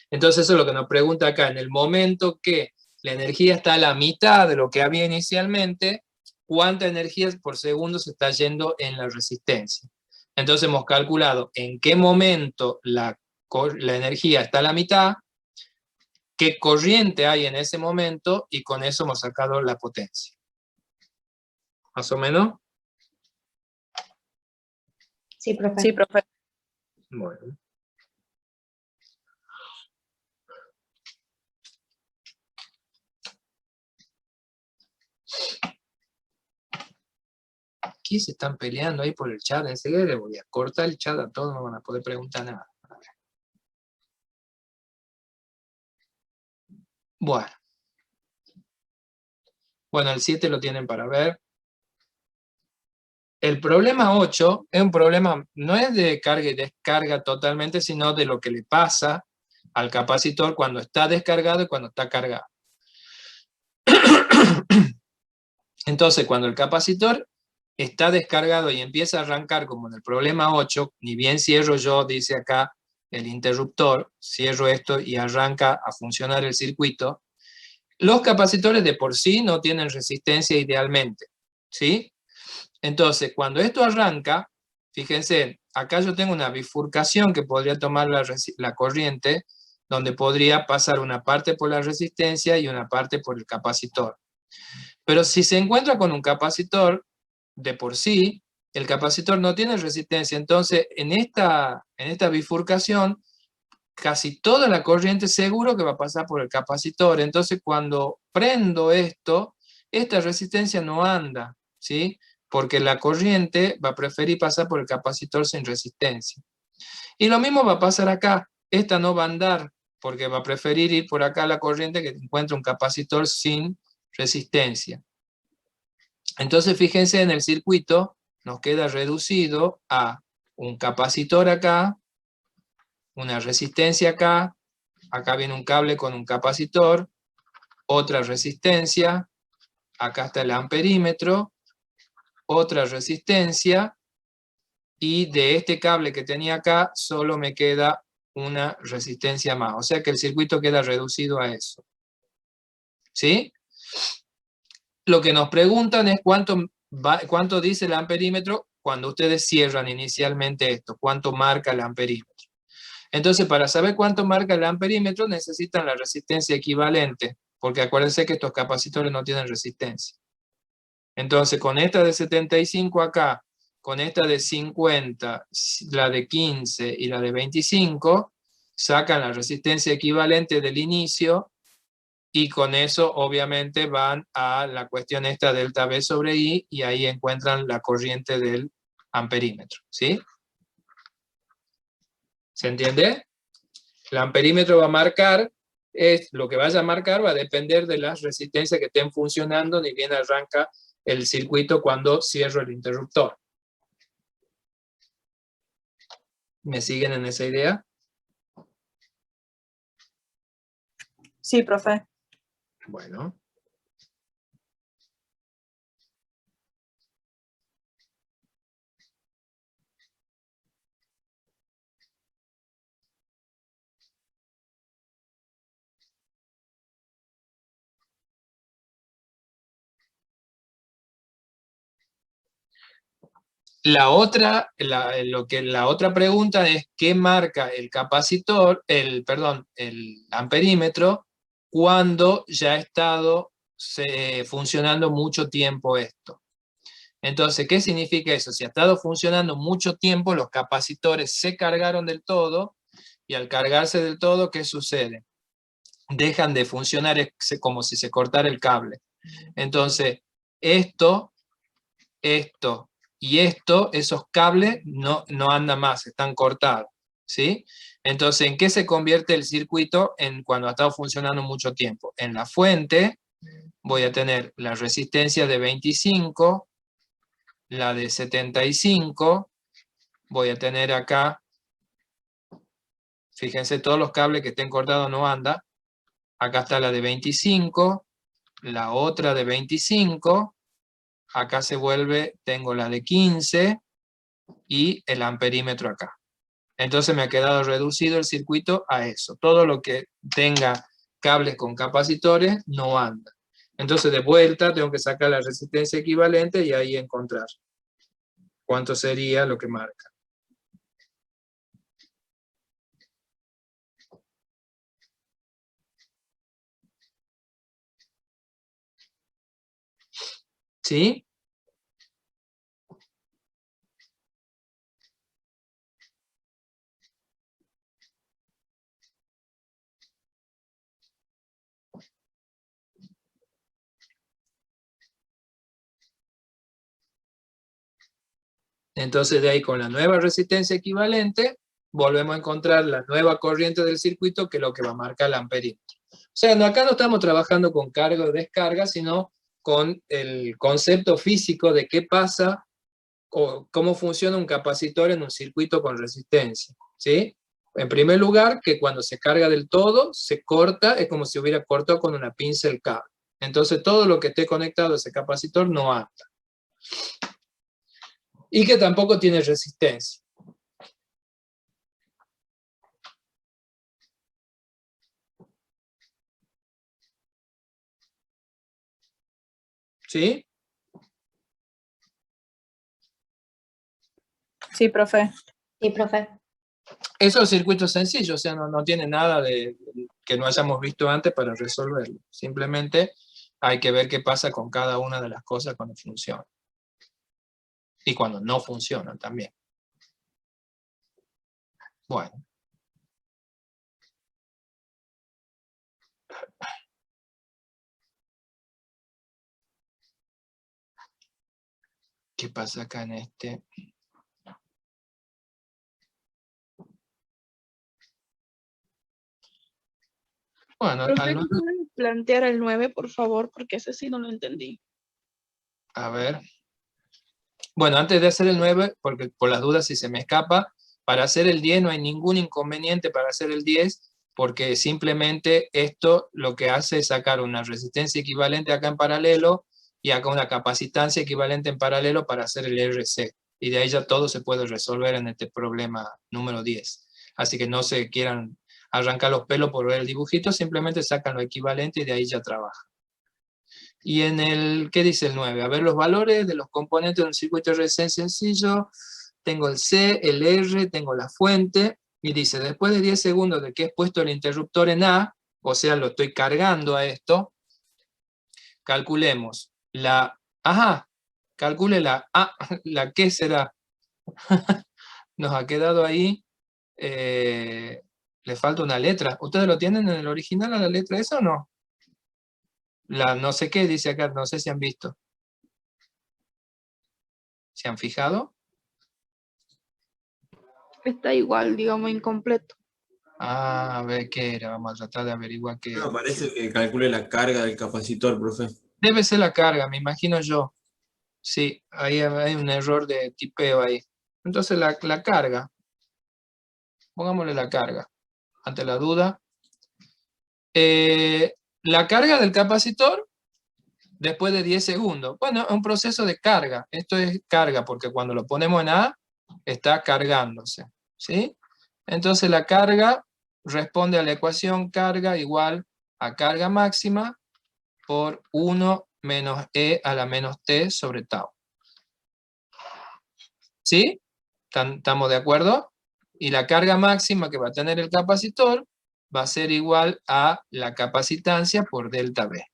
Entonces eso es lo que nos pregunta acá. En el momento que la energía está a la mitad de lo que había inicialmente, ¿cuánta energía por segundo se está yendo en la resistencia? Entonces hemos calculado en qué momento la energía está a la mitad, qué corriente hay en ese momento, y con eso hemos sacado la potencia. ¿Más o menos? Sí, profe. Sí, profe. Bueno. Aquí se están peleando ahí por el chat. Enseguida le voy a cortar el chat a todos, no van a poder preguntar nada. Bueno. Bueno, el 7 lo tienen para ver. El problema 8 es un problema, no es de carga y descarga totalmente, sino de lo que le pasa al capacitor cuando está descargado y cuando está cargado. Entonces, cuando el capacitor está descargado y empieza a arrancar, como en el problema 8, ni bien cierro yo, dice acá el interruptor, cierro esto y arranca a funcionar el circuito, los capacitores de por sí no tienen resistencia idealmente, ¿sí? Entonces, cuando esto arranca, fíjense, acá yo tengo una bifurcación que podría tomar la corriente, donde podría pasar una parte por la resistencia y una parte por el capacitor. Pero si se encuentra con un capacitor, de por sí, el capacitor no tiene resistencia, entonces en esta bifurcación, casi toda la corriente seguro que va a pasar por el capacitor. Entonces cuando prendo esto, esta resistencia no anda, ¿sí? Porque la corriente va a preferir pasar por el capacitor sin resistencia. Y lo mismo va a pasar acá. Esta no va a andar porque va a preferir ir por acá la corriente que encuentra un capacitor sin resistencia. Entonces fíjense, en el circuito nos queda reducido a un capacitor acá, una resistencia acá viene un cable con un capacitor, otra resistencia, acá está el amperímetro, otra resistencia, y de este cable que tenía acá solo me queda una resistencia más. O sea que el circuito queda reducido a eso. ¿Sí? Lo que nos preguntan es cuánto dice el amperímetro cuando ustedes cierran inicialmente esto, cuánto marca el amperímetro. Entonces, para saber cuánto marca el amperímetro, necesitan la resistencia equivalente, porque acuérdense que estos capacitores no tienen resistencia. Entonces, con esta de 75 acá, con esta de 50, la de 15 y la de 25, sacan la resistencia equivalente del inicio, y con eso obviamente van a la cuestión esta delta V sobre I, y ahí encuentran la corriente del amperímetro, ¿sí? ¿Se entiende? El amperímetro va a marcar, lo que vaya a marcar va a depender de las resistencias que estén funcionando, ni bien arranca el circuito cuando cierro el interruptor. ¿Me siguen en esa idea? Sí, profe. Bueno. La otra pregunta es ¿qué marca el capacitor, el amperímetro, cuando ya ha estado funcionando mucho tiempo esto? Entonces, ¿qué significa eso? Si ha estado funcionando mucho tiempo, los capacitores se cargaron del todo, y al cargarse del todo, ¿qué sucede? Dejan de funcionar, como si se cortara el cable. Entonces, esto y esto, esos cables no andan más, están cortados, ¿sí? Entonces, ¿en qué se convierte el circuito cuando ha estado funcionando mucho tiempo? En la fuente voy a tener la resistencia de 25, la de 75, voy a tener acá, fíjense, todos los cables que estén cortados no andan, acá está la de 25, la otra de 25, acá se vuelve, tengo la de 15, y el amperímetro acá. Entonces me ha quedado reducido el circuito a eso. Todo lo que tenga cables con capacitores no anda. Entonces de vuelta tengo que sacar la resistencia equivalente y ahí encontrar cuánto sería lo que marca. ¿Sí? Entonces de ahí, con la nueva resistencia equivalente, volvemos a encontrar la nueva corriente del circuito, que es lo que va a marcar el amperímetro. O sea, acá no estamos trabajando con carga o descarga, sino con el concepto físico de qué pasa o cómo funciona un capacitor en un circuito con resistencia, ¿sí? En primer lugar, que cuando se carga del todo, se corta, es como si hubiera cortado con una pinza el cable. Entonces todo lo que esté conectado a ese capacitor no anda. Y que tampoco tiene resistencia. ¿Sí? Sí, profe. Sí, profe. Eso es circuito sencillo, o sea, no tiene nada de que no hayamos visto antes para resolverlo. Simplemente hay que ver qué pasa con cada una de las cosas cuando funciona. Y cuando no funcionan también. Bueno. ¿Qué pasa acá en este? Bueno, Profe, al ¿me pueden plantear el 9, por favor? Porque ese sí no lo entendí. a ver. Bueno, antes de hacer el 9, porque por las dudas si se me escapa, para hacer el 10 no hay ningún inconveniente para hacer el 10, porque simplemente esto lo que hace es sacar una resistencia equivalente acá en paralelo y acá una capacitancia equivalente en paralelo para hacer el RC. Y de ahí ya todo se puede resolver en este problema número 10. Así que no se quieran arrancar los pelos por ver el dibujito, simplemente sacan lo equivalente y de ahí ya trabajan. Y en el, ¿qué dice el 9? A ver los valores de los componentes de un circuito RC sencillo. Tengo el C, el R, tengo la fuente. Y dice, después de 10 segundos de que he puesto el interruptor en A, o sea, lo estoy cargando a esto, calculemos la... Ajá, calcule la A, la ¿qué será? Nos ha quedado ahí, le falta una letra. ¿Ustedes lo tienen en el original a la letra esa o no? La no sé qué dice acá, no sé si han visto. ¿Se han fijado? Está igual, digamos, incompleto. Ah, a ver qué era, vamos a tratar de averiguar qué No, era. parece que calcule la carga del capacitor, profe. Debe ser la carga, me imagino yo. Sí, ahí hay un error de tipeo ahí. Entonces la carga, pongámosle la carga, ante la duda. La carga del capacitor después de 10 segundos. Bueno, es un proceso de carga. Esto es carga porque cuando lo ponemos en A, está cargándose. ¿Sí? Entonces la carga responde a la ecuación carga igual a carga máxima por 1 menos E a la menos T sobre tau. ¿Sí? ¿Estamos de acuerdo? Y la carga máxima que va a tener el capacitor va a ser igual a la capacitancia por delta B,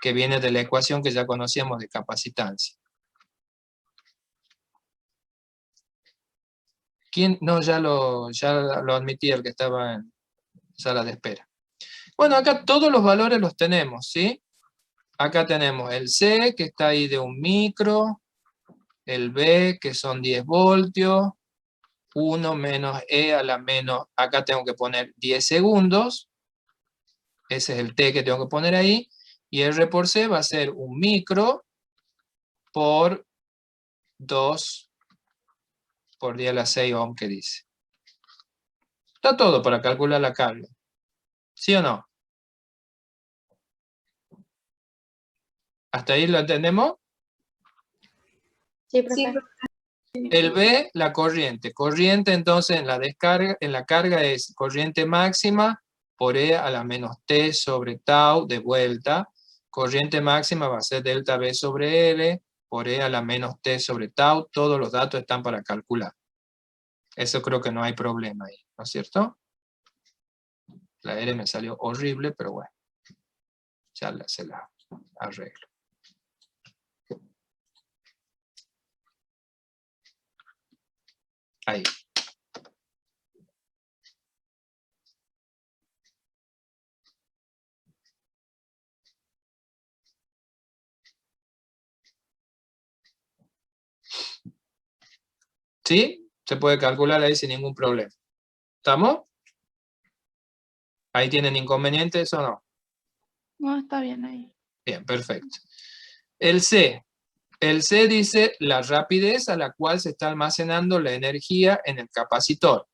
que viene de la ecuación que ya conocíamos de capacitancia. ¿Quién? No, ya lo admití, el que estaba en sala de espera. Bueno, acá todos los valores los tenemos, ¿sí? Acá tenemos el C, que está ahí de 1 micro, el B, que son 10 voltios, 1 menos E a la menos, acá tengo que poner 10 segundos, ese es el T que tengo que poner ahí, y R por C va a ser 1 micro por 2 por 10 a la 6 ohm que dice. Está todo para calcular la carga, ¿sí o no? ¿Hasta ahí lo entendemos? Sí, profe. El B, la corriente. Corriente entonces en la descarga, en la carga es corriente máxima por E a la menos T sobre tau de vuelta. Corriente máxima va a ser delta B sobre L por E a la menos T sobre tau. Todos los datos están para calcular. Eso creo que no hay problema ahí, ¿no es cierto? La L me salió horrible, pero bueno. Ya se la arreglo. Ahí. ¿Sí? Se puede calcular ahí sin ningún problema. ¿Estamos? ¿Ahí tienen inconvenientes o no? No, está bien ahí. Bien, perfecto. El C. El C dice la rapidez a la cual se está almacenando la energía en el capacitor.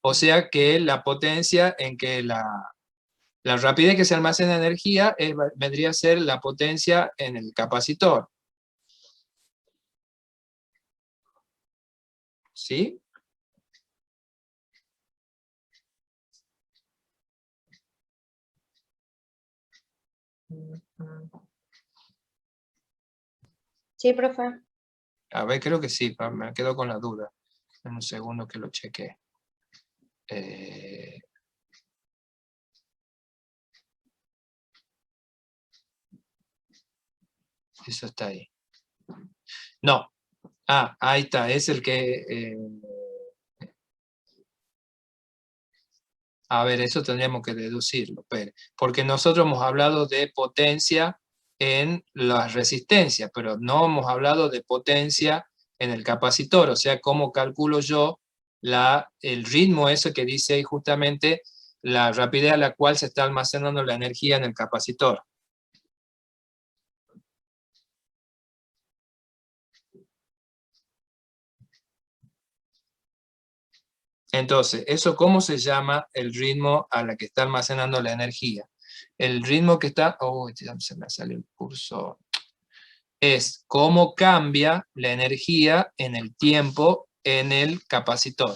O sea que la potencia en que la rapidez que se almacena energía vendría a ser la potencia en el capacitor. ¿Sí? Sí, profe. A ver, creo que sí, me quedo con la duda. En un segundo que lo chequee. Eso está ahí. No. Ah, ahí está. Es el que... a ver, eso tendríamos que deducirlo. Porque nosotros hemos hablado de potencia en las resistencias, pero no hemos hablado de potencia en el capacitor. O sea, ¿cómo calculo yo el ritmo ese que dice ahí justamente la rapidez a la cual se está almacenando la energía en el capacitor? Entonces, ¿eso cómo se llama el ritmo a la que está almacenando la energía? El ritmo que está... Oh, ya se me salió el curso. Es cómo cambia la energía en el tiempo en el capacitor.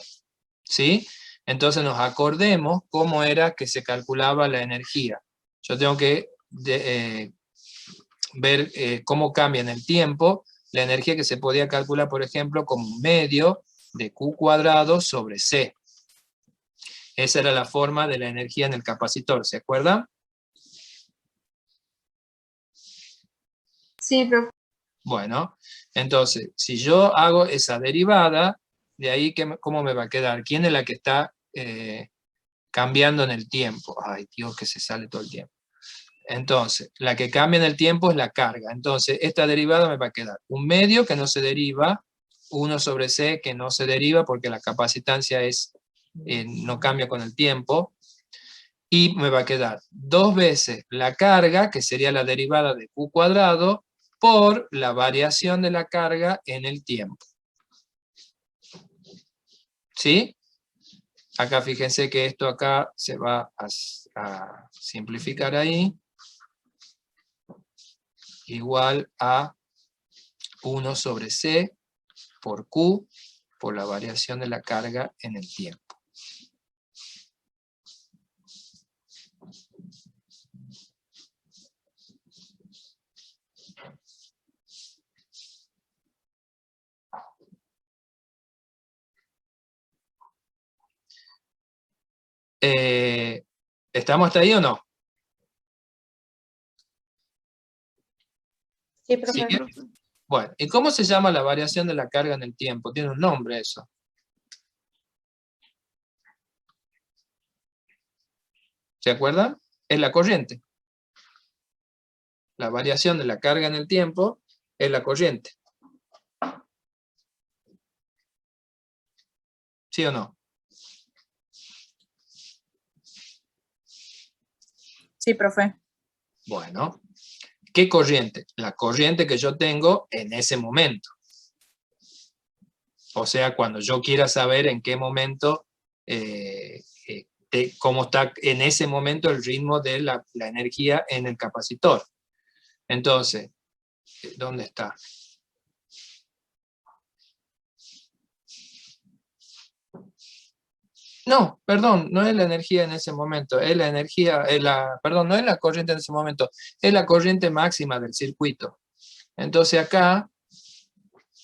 ¿Sí? Entonces nos acordemos cómo era que se calculaba la energía. Yo tengo que ver cómo cambia en el tiempo la energía que se podía calcular, por ejemplo, como un medio de Q cuadrado sobre C. Esa era la forma de la energía en el capacitor, ¿se acuerdan? Sí, profe. Bueno, entonces, si yo hago esa derivada, de ahí, ¿cómo me va a quedar? ¿Quién es la que está cambiando en el tiempo? Ay, Dios, que se sale todo el tiempo. Entonces, la que cambia en el tiempo es la carga. Entonces, esta derivada me va a quedar un medio que no se deriva, 1 sobre C que no se deriva porque la capacitancia no cambia con el tiempo, y me va a quedar 2 veces la carga, que sería la derivada de Q cuadrado, por la variación de la carga en el tiempo. ¿Sí? Acá fíjense que esto acá se va a simplificar ahí. Igual a 1 sobre C por Q por la variación de la carga en el tiempo. ¿Estamos hasta ahí o no? Sí, profe. ¿Sí? Bueno, ¿y cómo se llama la variación de la carga en el tiempo? Tiene un nombre eso. ¿Se acuerdan? Es la corriente. La variación de la carga en el tiempo es la corriente. ¿Sí o no? Sí, profe. Bueno, ¿qué corriente? La corriente que yo tengo en ese momento. O sea, cuando yo quiera saber en qué momento, cómo está en ese momento el ritmo de la energía en el capacitor. Entonces, ¿dónde está? No, perdón, no es la energía en ese momento, es la energía, perdón, no es la corriente en ese momento, es la corriente máxima del circuito. Entonces acá,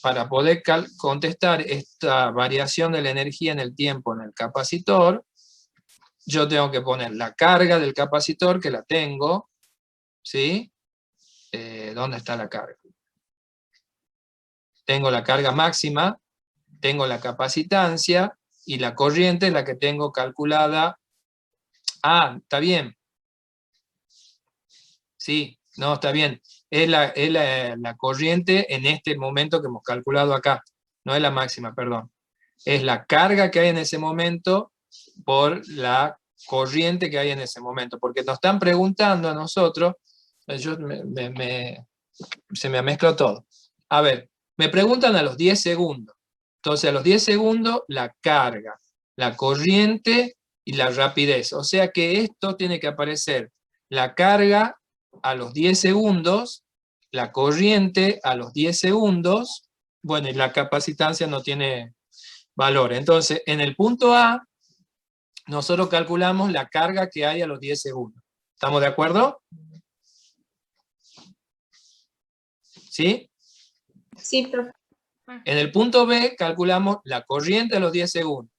para poder contestar esta variación de la energía en el tiempo en el capacitor, yo tengo que poner la carga del capacitor, que la tengo, ¿sí? ¿Dónde está la carga? Tengo la carga máxima, tengo la capacitancia, y la corriente es la que tengo calculada. Ah, está bien. Sí, no, está bien. Es la corriente en este momento que hemos calculado acá. No es la máxima, perdón. Es la carga que hay en ese momento por la corriente que hay en ese momento. Porque nos están preguntando a nosotros, se me mezcló todo. A ver, me preguntan a los 10 segundos. Entonces a los 10 segundos la carga, la corriente y la rapidez. O sea que esto tiene que aparecer la carga a los 10 segundos, la corriente a los 10 segundos, bueno, y la capacitancia no tiene valor. Entonces, en el punto A, nosotros calculamos la carga que hay a los 10 segundos. ¿Estamos de acuerdo? ¿Sí? Sí, profe. En el punto B calculamos la corriente a los 10 segundos.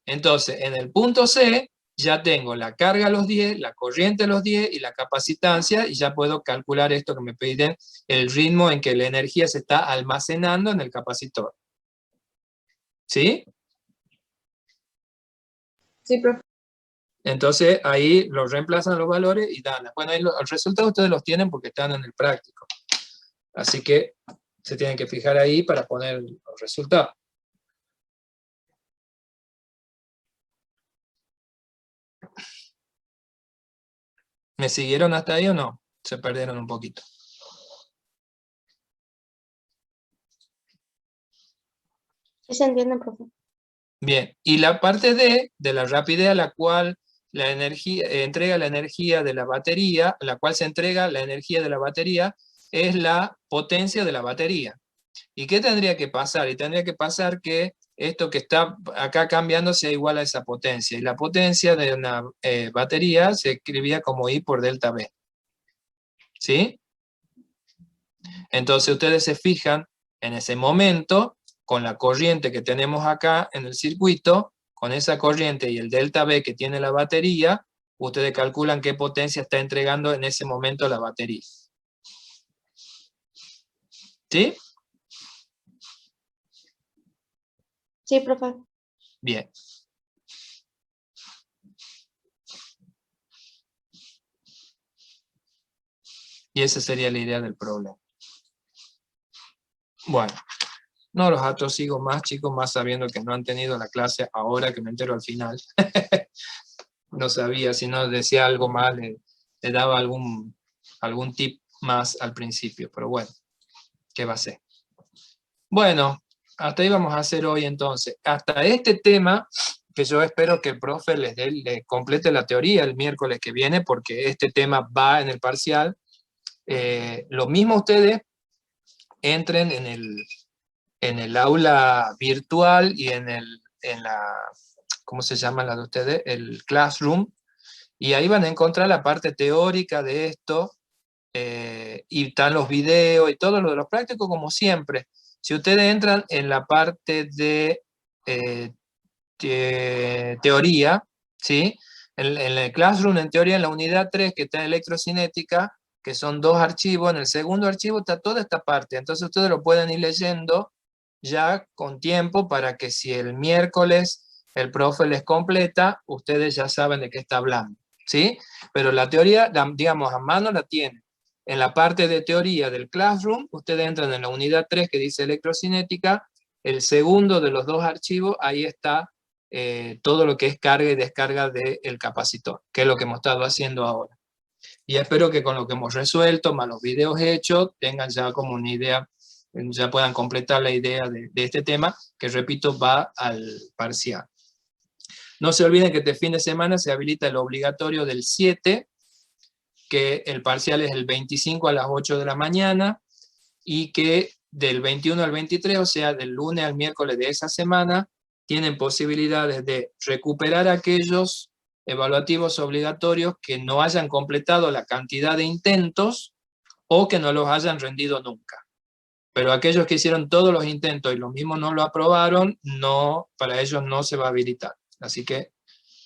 Entonces, en el punto C ya tengo la carga a los 10, la corriente a los 10 y la capacitancia, y ya puedo calcular esto que me piden, el ritmo en que la energía se está almacenando en el capacitor. ¿Sí? Sí, profe. Entonces ahí los reemplazan los valores y dan. Bueno, ahí los resultados ustedes los tienen porque están en el práctico. Así que se tienen que fijar ahí para poner los resultados. ¿Me siguieron hasta ahí o no? Se perdieron un poquito. ¿Sí se entiende, profe? Bien, y la parte D, de la rapidez a la cual la energía, entrega la energía de la batería, a la cual se entrega la energía de la batería, es la potencia de la batería. ¿Y qué tendría que pasar? Y tendría que pasar que esto que está acá cambiando sea igual a esa potencia. Y la potencia de una batería se escribía como I por delta B. ¿Sí? Entonces ustedes se fijan en ese momento, con la corriente que tenemos acá en el circuito, con esa corriente y el delta B que tiene la batería, ustedes calculan qué potencia está entregando en ese momento la batería. ¿Sí? Sí, profe. Bien. Y esa sería la idea del problema. Bueno, no los atosigo más, chicos, más sabiendo que no han tenido la clase ahora que me entero al final. No sabía, si no decía algo mal, le daba algún tip más al principio, pero bueno, ¿qué va a ser? Bueno, hasta ahí vamos a hacer hoy entonces. Hasta este tema, que yo espero que el profe les complete la teoría el miércoles que viene, porque este tema va en el parcial. Lo mismo ustedes entren en el aula virtual y en la, ¿cómo se llama la de ustedes? El Classroom, y ahí van a encontrar la parte teórica de esto, y están los videos y todo lo de los prácticos como siempre. Si ustedes entran en la parte de teoría, ¿sí? En el Classroom, en teoría, en la unidad 3, que está en electrocinética, que son 2 archivos, en el segundo archivo está toda esta parte, entonces ustedes lo pueden ir leyendo ya con tiempo para que si el miércoles el profe les completa, ustedes ya saben de qué está hablando, ¿sí? Pero la teoría, digamos, a mano la tienen. En la parte de teoría del Classroom, ustedes entran en la unidad 3 que dice electrocinética, el segundo de los 2 archivos, ahí está todo lo que es carga y descarga del capacitor, que es lo que hemos estado haciendo ahora. Y espero que con lo que hemos resuelto, más los videos hechos, tengan ya como una idea, ya puedan completar la idea de este tema, que repito, va al parcial. No se olviden que este fin de semana se habilita el obligatorio del 7, que el parcial es el 25 a las 8 de la mañana, y que del 21 al 23, o sea, del lunes al miércoles de esa semana, tienen posibilidades de recuperar aquellos evaluativos obligatorios que no hayan completado la cantidad de intentos o que no los hayan rendido nunca. Pero aquellos que hicieron todos los intentos y los mismos no lo aprobaron, no, para ellos no se va a habilitar. Así que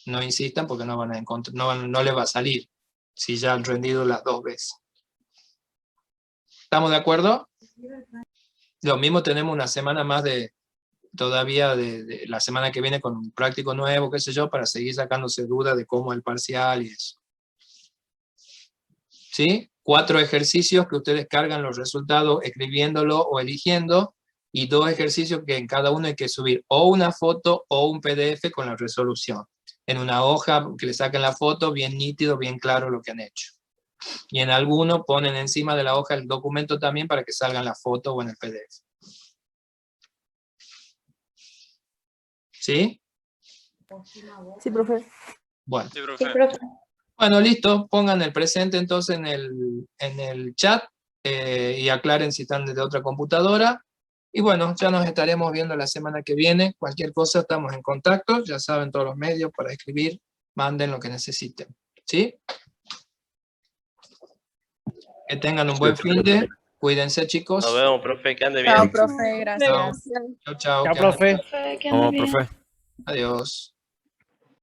no insistan porque no van a encontrar, no les va a salir si ya han rendido las 2 veces. ¿Estamos de acuerdo? Lo mismo, tenemos una semana más todavía de la semana que viene con un práctico nuevo, qué sé yo, para seguir sacándose dudas de cómo es el parcial y eso. ¿Sí? 4 ejercicios que ustedes cargan los resultados escribiéndolo o eligiendo, y 2 ejercicios que en cada uno hay que subir o una foto o un PDF con la resolución. En una hoja que le saquen la foto, bien nítido, bien claro lo que han hecho. Y en alguno ponen encima de la hoja el documento también para que salgan la foto o en el PDF. ¿Sí? Sí, profe. Bueno. Sí, Sí, profe. profe. Bueno, listo. Pongan el presente entonces en el chat y aclaren si están desde otra computadora. Y bueno, ya nos estaremos viendo la semana que viene. Cualquier cosa estamos en contacto. Ya saben todos los medios para escribir. Manden lo que necesiten. ¿Sí? Que tengan un buen fin de. Cuídense, chicos. Nos vemos, profe, que ande bien. Chao, profe, gracias. Chao, chao. Chao, que anden profe. Profe, que Vamos, ande bien. profe. Adiós.